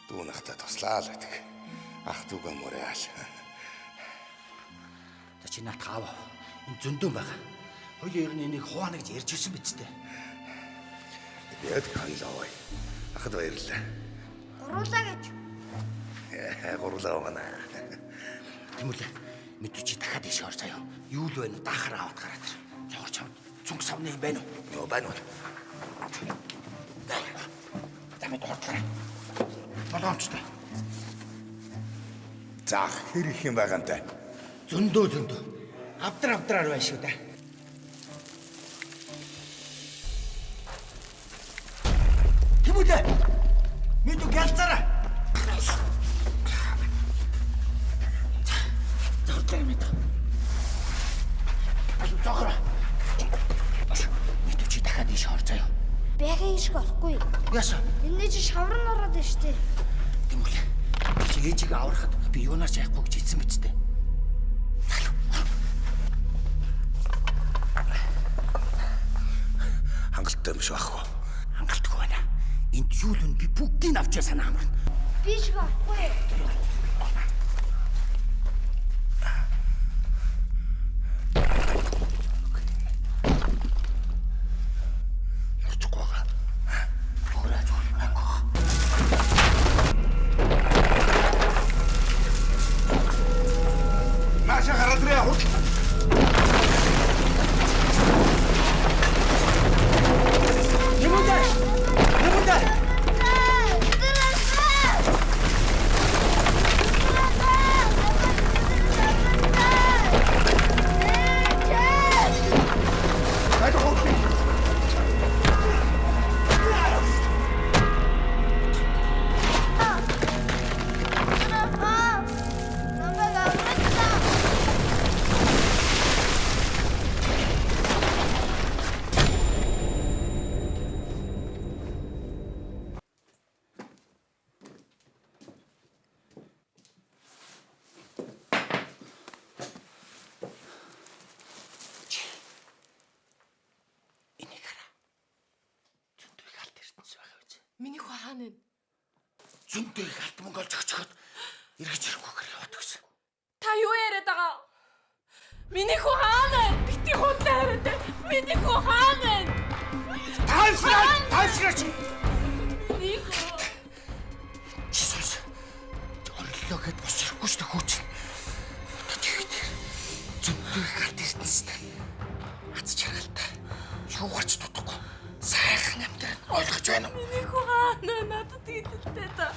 Дүүнахта туслаа л гэдэг. Ах дүүгээ мөрөөл. За чи наат хаав. Энэ зөндөн байгаа. Хоёул ер нь энийг хуваана гэж ярьж ирсэн биз дээ. Яг хоёлоо. Ахад баярлаа. Гуруулаа гэж. Гурлаа байна. Тэмүүлэн мэдвч чи дахиад ийш ор заяа. Юу л байна уу даахаар аваад гараад ир. Цогор чам цүнх савны юм байна уу? Йоо байна. Тамид ордлоо. Боломжтой. За хэр их юм байгаа юм те. Зөндөө. Авдраар байна шүү дээ. Тэмүүлэн. Мэдүү гэлцаараа. Зордоо мэдээ. Алуу зогроо. Мэдүү чи дахиад ийш ор заяа. Бяхаа ийшг орохгүй. Яасан? Энэ чи шавар нь ороод байна штэ. Тэмүүлэн. Чи ээжийг аврахад би юунаас яахгүй гэж хэлсэн биз дээ. Хангалттай юм шиг байхгүй. Хангалтгүй байна. Энд юу л вэ? Би бүгдийг авчаа санаа амарна. Би шиг орохгүй. Норчихгүй байгаа. Маша гараад ирээ. Тэмүүлэн. Миний хүү хаана вэ? Зөндөө их алт мөнгө олж өгчөөд эргэж ирэхгүйгээр яваад өгсөн. Та юу яриад байгаа? Миний хүү хаана вэ? Бити хутаа яриад. Миний хүү хаана вэ? Таашраач. Миний хүү. Жисус. Орлоо гэд бос ирэхгүй шүү дээ хүүч. Одоо чигт. Зөндөө их алт ирдэнстэй. Ац чаргалтай. Юу гарч дутахгүй. Сайхан амьдрал ойлгож байна уу? Миний хүү хаана вэ? Надад тийдэлтэй та.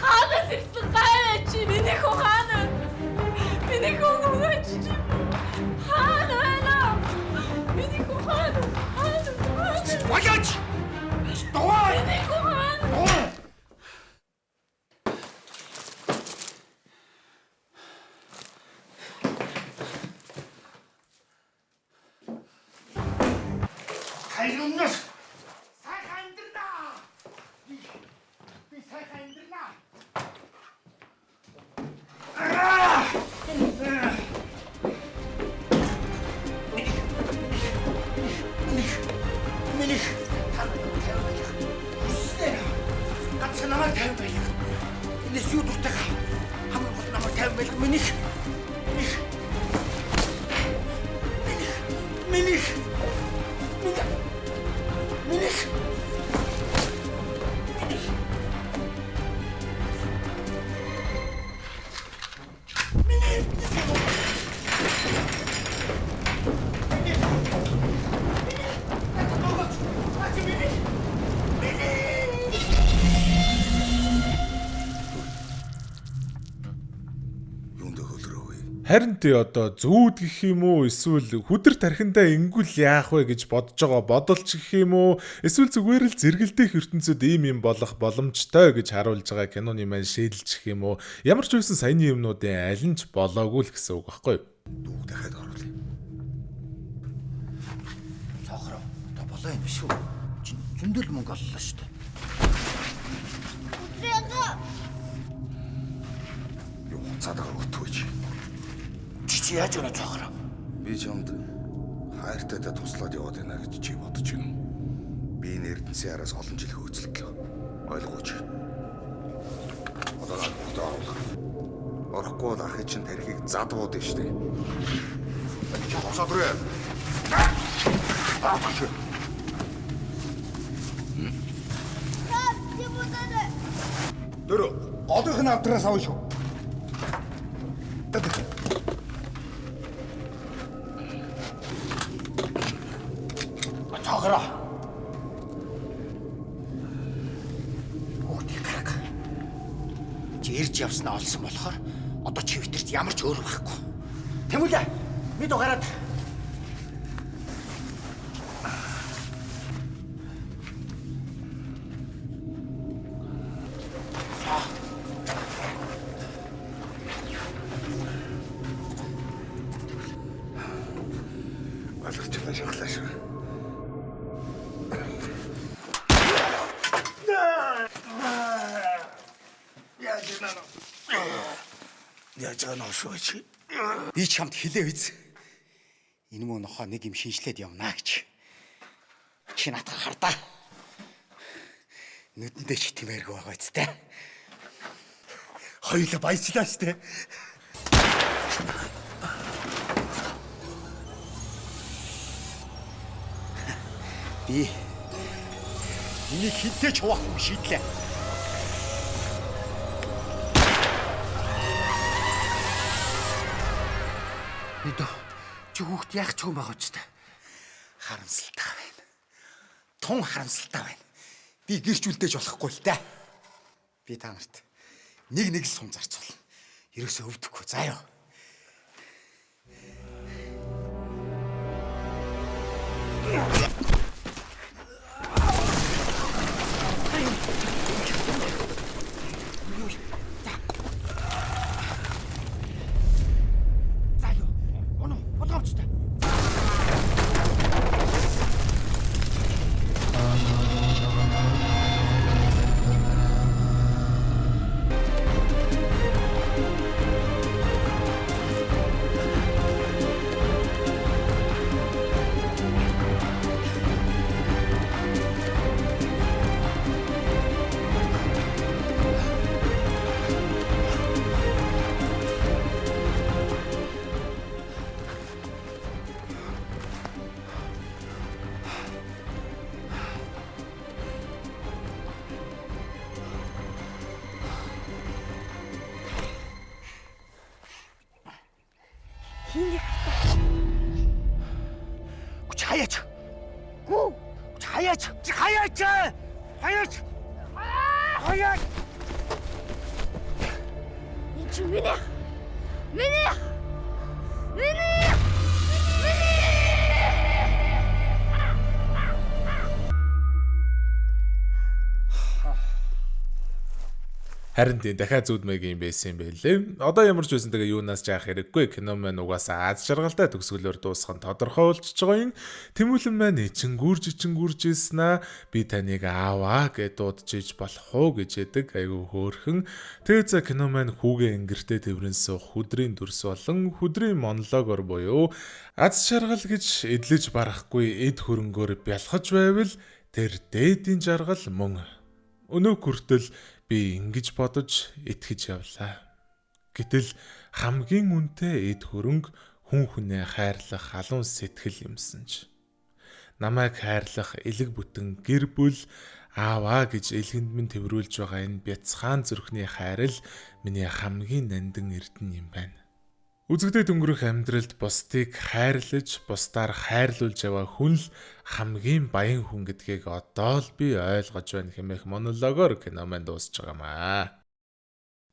Хаанаас ирсэн гай чи? Миний хүү хаана вэ? Миний хүү гооч чи? Хаана вэ? Миний хүү хаана? Валяч! Давай! Миний хүү хаана? Хайруннаас сайхан амьдрнаа. Би сайхан амьдрнаа. Миний гац намайг тавь байлаа. Энэс юу дуртай хамаг бол намайг тавь байлаа. Миний Харин тий одоо зүүд гэх юм уу эсвэл хүдэр тархиндаа ингүүл яах вэ гэж бодож байгаа бодолч гэх юм уу эсвэл зүгээр л зэрэгэлдэх ертөнцид ийм юм болох боломжтой гэж харуулж байгаа киноны маань шийдэлж гэх юм уу ямар ч үсэн саяны юмнуудын аль нь ч болоогүй л гэсэн үг байхгүй юу? дүүг дахиад оруулъя. Цохроо та болоо юм биш үү? Зөндөл мөнгө оллоо шүү дээ. Юу цаадаг өгтгүй чи. Чи яаж өнө цохроо? Би чамд хайртайдаа туслаад яваад байна гэж чи бодож байна. Би энэ эрдэнэсийн араас олон жил хөөцөлдлөө. Ойлгооч. Одоо бүгд оруулах. Орохгүй бол ахыг чинь тархийг задгууд нь штэ. Чи хосоод руу. Аах. Дөрөв. Одоох нь авдраас авах шүү. Цохроо. Хүүхдийн гараг. Чи ирж явснаа олсон болохоор одоо чи витерт ямар ч өөр байхгүй. Тэмүүлээ. Бид угаараад. Би чамд хэлээ биз. Энэ мөн нохоо нэг юм шинжлээд явнаа гэж. Чи надад хардаа. Нүдэндээ ч тэмээргүй байгаа үстэй. Хоёулаа баяжлаа штэ. Би энийг хинтээ ч хуваахгүй шийдлээ. Бид чи хүүхд яах ч юм байгаа ч та. Харамсалтай байна. Тун харамсалтай байна. Би гэрч үлдээж болохгүй л дээ. Би та нарт нэг сум зарцуулна. Ерөөсөө өвдөхгүй заа юу. Гүү. Хаяач. Энэ чи миний. Харин тийм дахиад зүудмэг юм байсан юм байлээ. Одоо ямар ч байсан тэгээ юунаас жаах хэрэггүй. Кино маань угаасаа аз жаргалтай төгсгөлөөр дуусах нь тодорхой болчихж байгаа юм. Тэмүүлэн маань ичингүрж ийснаа би таныг ааваа гэд дуудчихж болох уу гэж яадаг. Айгу хөөрхөн. Тэгээ за кино маань хүүгээ ингэртээ тэврэнсэн хүдрийн дүрс болон хүдрийн монологоор буюу аз жаргал гэж эдлэж барахгүй эд хөрөнгөөр бялхаж байвал тэр дээдийн жаргал мөн. Өнөө хүртэл би ингэж бодож итгэж явлаа. Гэтэл хамгийн үнэтэй эд хөрөнгө хүн хүнээ хайрлах халуун сэтгэл юмсанч. Намайг хайрлах элэг бүтэн гэр бүл ааваа гэж элгэнд минь тэврүүлж байгаа энэ бяцхан зүрхний хайрал миний хамгийн нандин эрдэнэ юм байна. Үзэгдээд өнгөрөх амьдралд бусдыг хайрлаж, бусдаар хайрлуулж яваа хүн л хамгийн баян хүн гэдгийг одоо л би ойлгож байна хэмээх монологоор кино маань дуусж байгаамаа.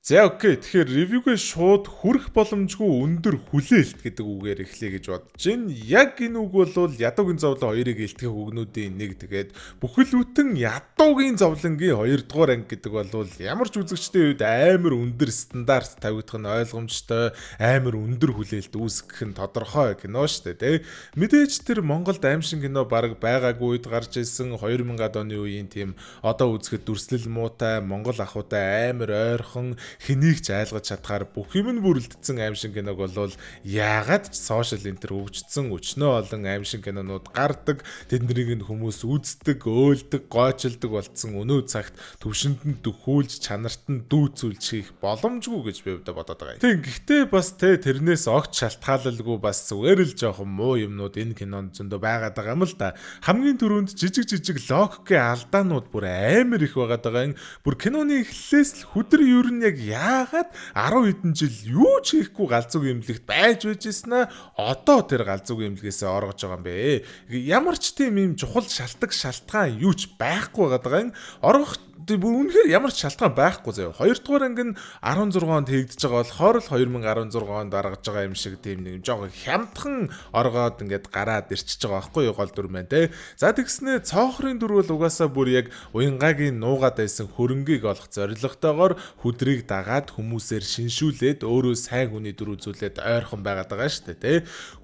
За окей, тэгэхээр ревюгээ шууд хүрэх боломжгүй өндөр хүлээлт гэдэг үгээр эхлэе гэж бодож байна. Яг энэ үг бол ядуугийн зовлон 2-ыг илтгэх үгнүүдийн нэг. Тэгээд бүхэл бүтэн ядуугийн зовлонгийн 2-р анги гэдэг бол ямар ч үзэгчдийн үед амар өндөр стандарт тавигдах нь ойлгомжтой, амар өндөр хүлээлт үүсгэх нь тодорхой кино шүү дээ, тэ. Мэдээж тэр Монголд аимшиг кино баг байгаагүй үед гарч ирсэн 2000-ад оны үеийн тийм одоо үзэхэд дүрслэл муутай Монгол ахуйтай амар ойрхон хэнийг ч айлгаж чадхаар бүх юм нь бүрэлдсэн аимшиг киног бол яагаад ч сошиал энтер хөгжсөн өчнөө олон аимшиг кинонууд гардаг, тэднийг нь хүмүүс үздэг, өөлдөг, гойчилдог болцсон өнөө цагт төвшөнд нь дөхүүлж чанарт нь дүүцүүлж хийх боломжгүй гэж би бодоод байгаа юм. Тэг гэхдээ бас тэрнээс огт шалтгаалалгүй бас зүгээр л жоохон муу юмнууд энэ кинонд зөндөө байгаад байгаа юм л да. Хамгийн түрүүнд жижиг логикийн алдаанууд бүр амар их байгаад байгаа юм. Бүр киноны эхлэлээс л хүдэр ер нь яг яагаад 10 хэдэн жил юу ч хийхгүй галзуу имлэгт байж байжснаа одоо тэр галзуу имлэгээс оргож байгаа юм бэ? Ямар ч тийм юм чухал шалтгаан юу ч байхгүй байгаа юм. Оргох үнэхээр ямар ч шалтгаан байхгүй заяа. 2-р анги нь 16 онд хийгдэж байгаа болохоор л 2016 онд гаргаж байгаа юм шиг тийм нэг жоохон хямдхан оргоод ингээд гараад ирчихэж байгаа байхгүй юу гол дүр маань те. За тэгснэ цоохрын дүр бол угаасаа бүр яг уянгагийн нуугаад байсан хөрөнгийг олох зорилготойгоор хүдрийг дагаад хүмүүсээр шиншүүлээд өөрөө сайн хүний дүр үзүүлээд ойрхон байгаад байгаа шүү дээ те.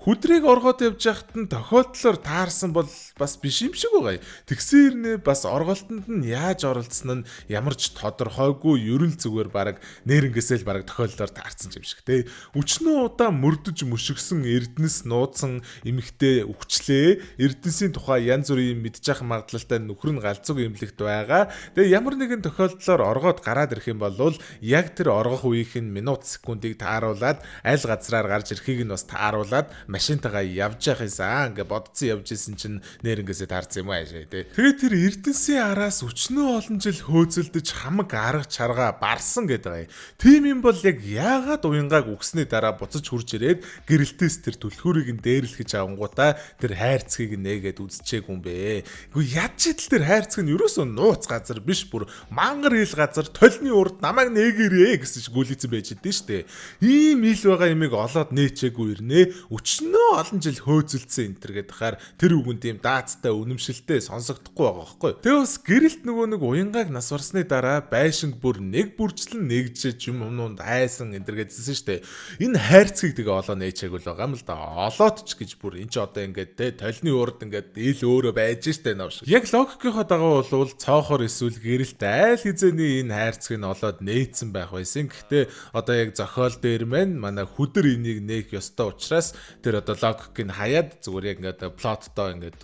Хүдрийг оргоод явж байхад нь тохиолдлоор таарсан бол бас биш юм шиг байгаа юм. Тэгсэрнэ бас орголтонд нь яаж оролцсон нь ямар ч тодорхойгүй ерөн зүгээр баг нэрнгээсээ л баг тохиолдлоор таарсан юм шиг те. Өчнөө удаа мөрдөж мөшгсөн эрдэнэс нууцсан эмэгтэй өвчлээ. Эрдэнсийн тухай янз бүрийн мэдчих магадлалтай нөхөр нь галзуу имлэгт байгаа. Тэгээ ямар нэгэн тохиолдлоор оргоод гараад ирэх юм бол яг тэр оргох үеийнх нь минут секундыг тааруулаад аль газраар гарч ирэхийг нь бас тааруулаад машинтайгаа явж яхайсаа ингээ бодцсон явж исэн чинь нэрнгээсээ таарсан юм аашаа те. Тэгээ тэр эрдэнсийн араас өчнөө олон жил хөөцөлдөж хамаг арга чарга барсан гэдэг. Тийм юм бол яг яагаад уянгааг үгсний дараа буцаж хурж ирээд гэрэлтээс тэр түлхүүрийг нь дээрлэхэж авангуудаа тэр хайрцгийг нээгээд үзчихээгүй юм бэ. Гэхдээ яд чидэл тэр хайрцаг нь ерөөсөө нууц газар биш бүр мангар ил газар толны урд намайг нээгээрээ гэсэн шиг гүлийцэн байж идэв штэ. Ийм ил байгаа юмыг олоод нээчээгүй ирнэ. Өчнөө олон жил хөөцөлдсөн энтер гэдгээр тэр үгэн тийм даацтай үнэмшилтэй сонсогдохгүй байгаа байхгүй. Тэгээ бас гэрэлт нөгөө нэг уянгааг нас барсны дараа байшинг бүр нэг бүрчлэн нэгжиж юмнууд айсан энтер гэдсэн штэ. Энэ хайрцгийг тэгээ олоо нээчээгүй л байгаа юм л да. Олоод ч гэж бүр энэ ч одоо ингээд те толны урд ингээд ил өөрөө байж штэ навш. Яг логикийнхоо дагуу бол цоохор эсвэл гэрэлт айл хизээний энэ хайрцгийг нь олоод нээсэн байх байсан. Гэхдээ одоо яг зохиол дээр маань манай хүдэр энийг нээх ёстой учраас тэр одоо логикийг хаяад зүгээр яг ингээд плоттоо ингээд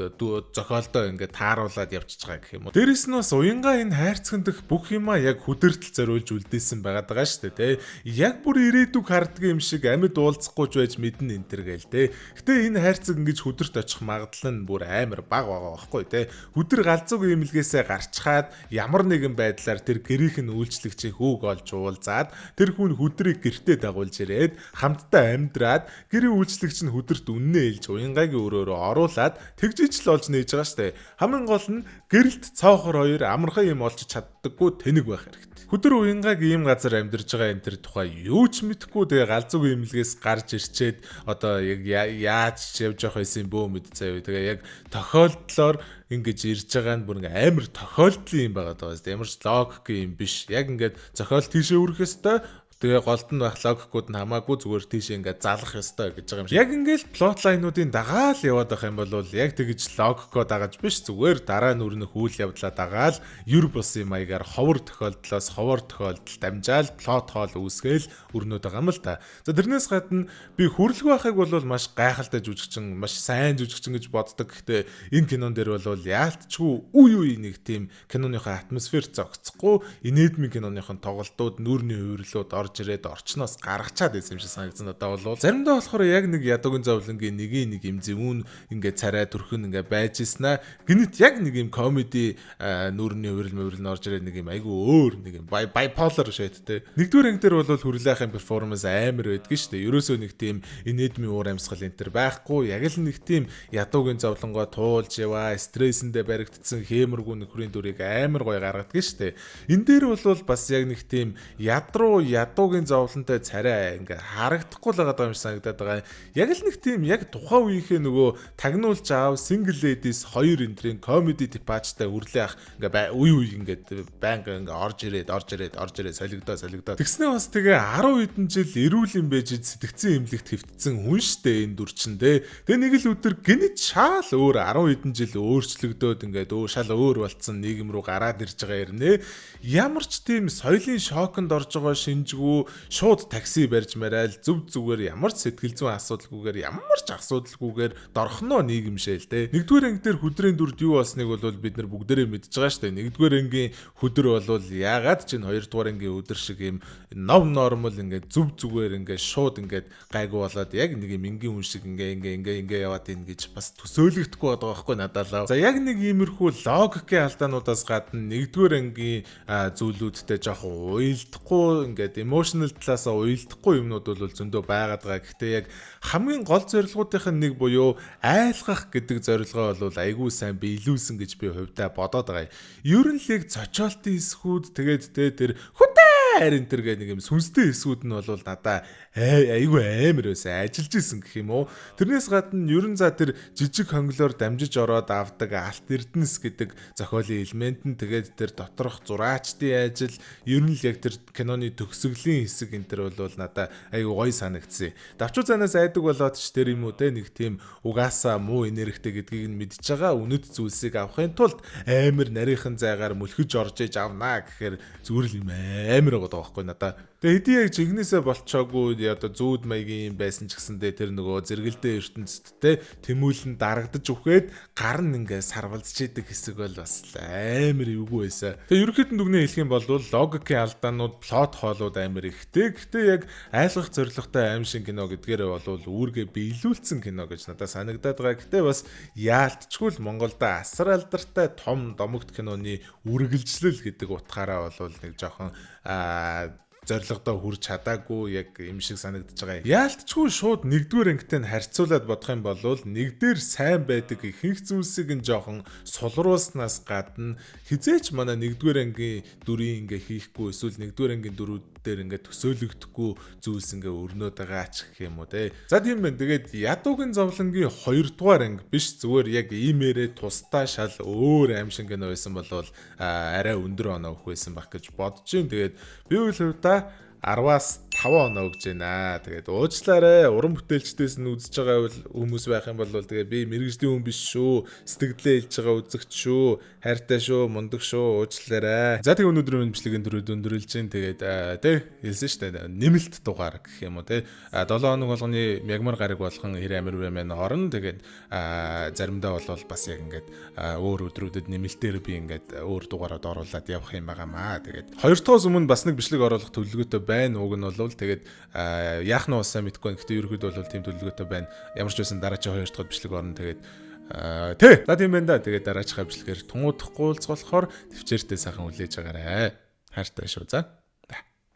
зохиолдоо ингээд тааруулаад явчихж байгаа гэх юм уу. Дээрэс нь бас уянгаа энэ хайрцагт дэх бүх юмаа яг хүдэртэл зориулж үлдээсэн байгаад байгаа шүү дээ, тэ. Яг бүр ирээдүг харддаг юм шиг амьд уулзахгүй ч байж мэднэ энэ төр гээл, тэ. Гэтэ энэ хайрцаг ингэж хүдэрт очих магадлал нь бүр амар бага байгаа байхгүй, тэ. Хүдэр галзууг имлгээсээ гарчхаад ямар нэгэн байдлаар тэр гэрийнх нь үйлчлэгчийг үг олж уулзаад тэр хүн хүдрийг гэртээ дагуулж ирээд хамтдаа амьдраад гэрийн үйлчлэгч нь хүдэрт үннээ илж уянгагийн өрөөрөө оруулаад тэгжиж л олж нээж байгаа штэ. Хамгийн гол нь гэрэлт цоохор хоёр амархан юм олж чаддаггүй тэнэг байх хэрэгтэй. Хүдэр уянгаг ийм газар амьдарж байгаа энэ төр тухай юу ч мэдэхгүй тэгээ галзууг имлгээс гарч ирчээд одоо яг яаж явж явах байсан бөө мэд заяа. Тэгээ яг тохиолдлоор ингэж ирж байгаа нь бүр ингээ амар тохиолдлын юм байгаа даа. Ямар ч логик юм биш. Яг ингээд зохиол тийшээ өрөх ёстой. Тэгээ голд нь байх логикууд нь хамаагүй зүгээр тийш ингээд залах ёстой гэж байгаа юм шиг. Яг ингээд плот лайнуудын дагаал яваад байх юм бол яг тэгж логикоо дагаж биш зүгээр дараа нь өрнөх үйл явдлаа дагаал юр бус юм аягаар ховор тохиолдлоос ховор тохиолдолд дамжаал плот хоол үүсгээл өрнөд байгаа юм л та. За тэрнээс гадна би хүрлэг байхыг бол маш гайхалтай жүжигчин, маш сайн жүжигчин гэж боддог. Гэхдээ энэ кинон дээр бол яалтчгүй үе нэг тийм киноныхоо атмосфер зогцохгүй инээдмийн киноныхон тоглолтууд нүрийн хувирлууд орж ирээд орчноос гаргачаад байсан юм шиг санагдсан надад бол заримдаа болохоор яг нэг ядуугийн зовлонгийн нэг юм зөвүүн ингээ царай төрхөн ингээ байж ийснэ гинэт яг нэг юм комеди нүрийн хувирл орж ирээд нэг юм айгүй өөр нэг юм bipolar shit те. Нэгдүгээр анги дээр бол хүрлээхын перформанс амар байдаг шүү дээ. Ерөөсөө нэг тийм инээдмийн уур амьсгал энэ төр байхгүй. Яг л нэг тийм ядуугийн зовлонгоо туулж яваа стрессэндээ баригдсан хэмэргүй нөхрийн дүрийг амар гоё гаргадаг шүү дээ. Энэ дээр бол бас яг нэг тийм ядуугийн зовлонтой царай ингээ харагдахгүй л байгаа юм шиг санагдаад байгаа. Яг л нэг тийм яг тухайн үеийнхээ нөгөө тагнуулж аав single ladies 2 энтрийн комеди типажтай үрлээх ингээ үе ингээд байнга ингээ орж ирээд солигдоо. Тэгснээ бас тэгээ 10 хэдэн жил эрүүл юм байж сэтгцэн эмнэлэгт хэвтсэн хүн штэ энэ дүрчэндээ. Тэгээ нэг л өдөр гинэт шаал өөр 10 хэдэн жил өөрчлөгдөөд ингээд шал өөр болцсон нийгэм рүү гараад ирж байгаа юм. Ямар ч тийм соёлын шоконд орж байгаа шинжгүй шууд такси барьж марайл зөв зүгээр ямар ч сэтгэл зүйн асуудалгүйгээр ямар ч асуудалгүйгээр дорхноо нийгэмшээл те. Нэгдүгээр анги дээр хүдрийн дүрд юу болсныг бол бид нар бүгдээрээ мэдж байгаа шүү дээ. Нэгдүгээр ангийн хүдэр бол яагаад ч энэ хоёрдугаар ангийн өдөр шиг юм нов нормал ингээд зөв зүгээр ингээд шууд ингээд гайгүй болоод яг нэг юм энгийн хүн шиг ингээ яваад ийн гэж бас төсөөлөгдөхгүй байгаа байхгүй надад л. За яг нэг иймэрхүү логикийн алдаануудаас гадна нэгдүгээр ангийн зүйлүүдтэй жоохон уйлдахгүй ингээд emotional талаасаа уйлдахгүй юмнууд бол зөндөө байгаад байгаа. Гэхдээ яг хамгийн гол зорилгоудын нэг буюу айлгах гэдэг зорилгоо бол айгүй сайн биелүүлсэн гэж би хувьдаа бодоод байгаа. Ер нь л яг цочоолтын эсхүүд тэгээд тэр энэ төр гэх нэг юм сүнстэй эсүүд нь бол надаа айгүй амар байсан ажиллаж исэн гэх юм уу. Тэрнээс гадна ерөн за тэр жижиг хонглоор дамжиж ороод авдаг алт эрдэнэс гэдэг зохиолын элемент нь тэгээд тэр доторх зураачдын ажил ер нь л яг тэр киноны төгсгөлийн хэсэг энэ төр бол надаа айгүй гоё санагдсан. Давчуу занаас айдаг болоод ч тэр юм уу те нэг тийм угаасаа муу энергитэй гэдгийг нь мэдж байгаа үнэт зүйлсийг авахын тулд амар нарийнхан зайгаар мөлхөж орж иж авнаа гэхээр зүгээр л юм амар байгаа байхгүй надаа. Тэгээ хэдий яг жигнэсээ болчоогүй одоо зүүд маягийн юм байсан ч гэсэндээ тэр нөгөө зэрэгэлдээ ертөнцид те тэмүүлэн дарагдаж өгөхөд гар нь ингээ сарвалзж идэг хэсэг бол бас амар эвгүй байсан. Тэгээ ерөнхийдөө дүгнээ хэлэх юм бол логикийн алдаанууд плот хоолууд амар ихтэй. Гэхдээ яг айлгах зорилготой аим шиг кино гэдгээрээ бол үүргээ биелүүлсэн кино гэж надад санагдаад байгаа. Гэхдээ бас яалтчгүй л Монголд асар алдартай том домогт киноны үргэлжлэл гэдэг утгаараа бол нэг жоохон зорилгодоо хүрч чадаагүй яг юм шиг санагдаж байгаа. Яалтчгүй шууд нэгдүгээр ангитай нь харьцуулаад бодох юм бол нэгдэр сайн байдаг ихэнх зүйлсийг нь жоохон сулруулснаас гадна хизээч манай нэгдүгээр ангийн дүрийн ингээ хийхгүй эсвэл нэгдүгээр ангийн дүрүүд дээр ингээ төсөөлөгдөхгүй зүйлс ингээ өрнөд байгаа ч гэх юм уу те. За тийм байна. Тэгээд ядуугийн зовлонгийн 2 дугаар анги биш зүгээр яг иймээрээ тусдаа шал өөр аимшиг кино байсан бол арай өндөр оноо өгөх байсан баг гэж бодож юм. Тэгээд би үл хувьдаа 10-аас 5 оноо өгж байна. Тэгээд уучлаарай. Уран бүтээлчдээс нь үзэж байгаа хүмүүс байх юм бол тэгээд би мэрэгжлийн хүн биш шүү. Сэтгэлдээ хэлж байгаа үзэгч шүү. Хайртай шүү, мундаг шүү. Уучлаарай. За тэгээд өнөөдрийн бичлэгийн дөрөв өндөрлж гин. Тэгээд хэлсэн шүү дээ. Нэмэлт дугаар гэх юм уу те. 7 хоног болгоны мягмар гараг болгон хэр амир байна орно. Тэгээд заримдаа бол бас яг ингээд өөр өдрүүдэд нэмэлтээр би ингээд өөр дугаараад оруулаад явах юм байгаамаа. Тэгээд 2 дахь өмнө бас нэг бичлэг оруулах төлөвлөгөөтэй байна. Уг нь бол тэгээд яах нь усаа мэдгүй. Гэхдээ ерөөхдөө бол тийм төлөвлөгөөтэй байна. Ямар ч байсан дараагийн 2 дахь бичлэг орно. Тэгээд за тийм байна да. Тэгээд дараагийн бичлэгээр тунгуудахгүй уулзгуулахаар төвчээртэй сайхан хүлээж агаарай. Хайртай шүү. За.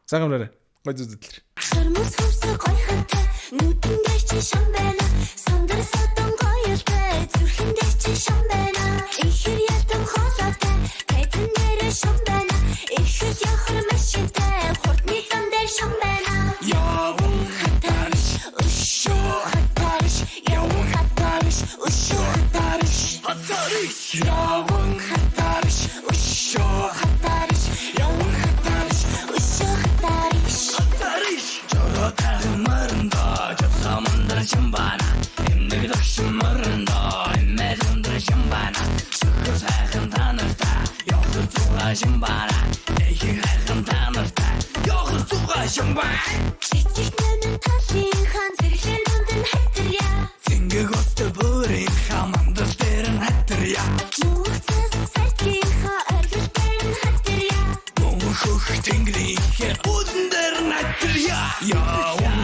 Сайхан амраарай. Гой зүзэлэр. Шармус хөвсө гойхантай нүдэн дээр чи шам байна. Сандар садан гоёлтай зүрхэн дээр чи шам байна. Ихэр ятан хоолойтай тайтан дээр шам байна. Ихэр явхар машинтай хурдны зам дээр шам байна. Явун хатарш өшөө хатарш явун хатарш өшөө хатарш хатарш явун хатарш өшөө хатарш явун хатарш өшөө хатарш хатарш жоротагмарнда жотхамандар шамбана эмнэг дашмарнда эммэдүндэр шамбана сүр сайхан танарта явхар цуга шамбана эхийг хайхан танарта явхар цуга шамбана чичиг нэмэн талын хан зэрэглэн дундын хатаря зингэг өстө бүрийн хамандал дэрэн хатаря нүгцэс сайтлын ха аргил дэрэн хатаря мөн хөх тэнгэрийн хэ үдэн дэрэн хатаря яа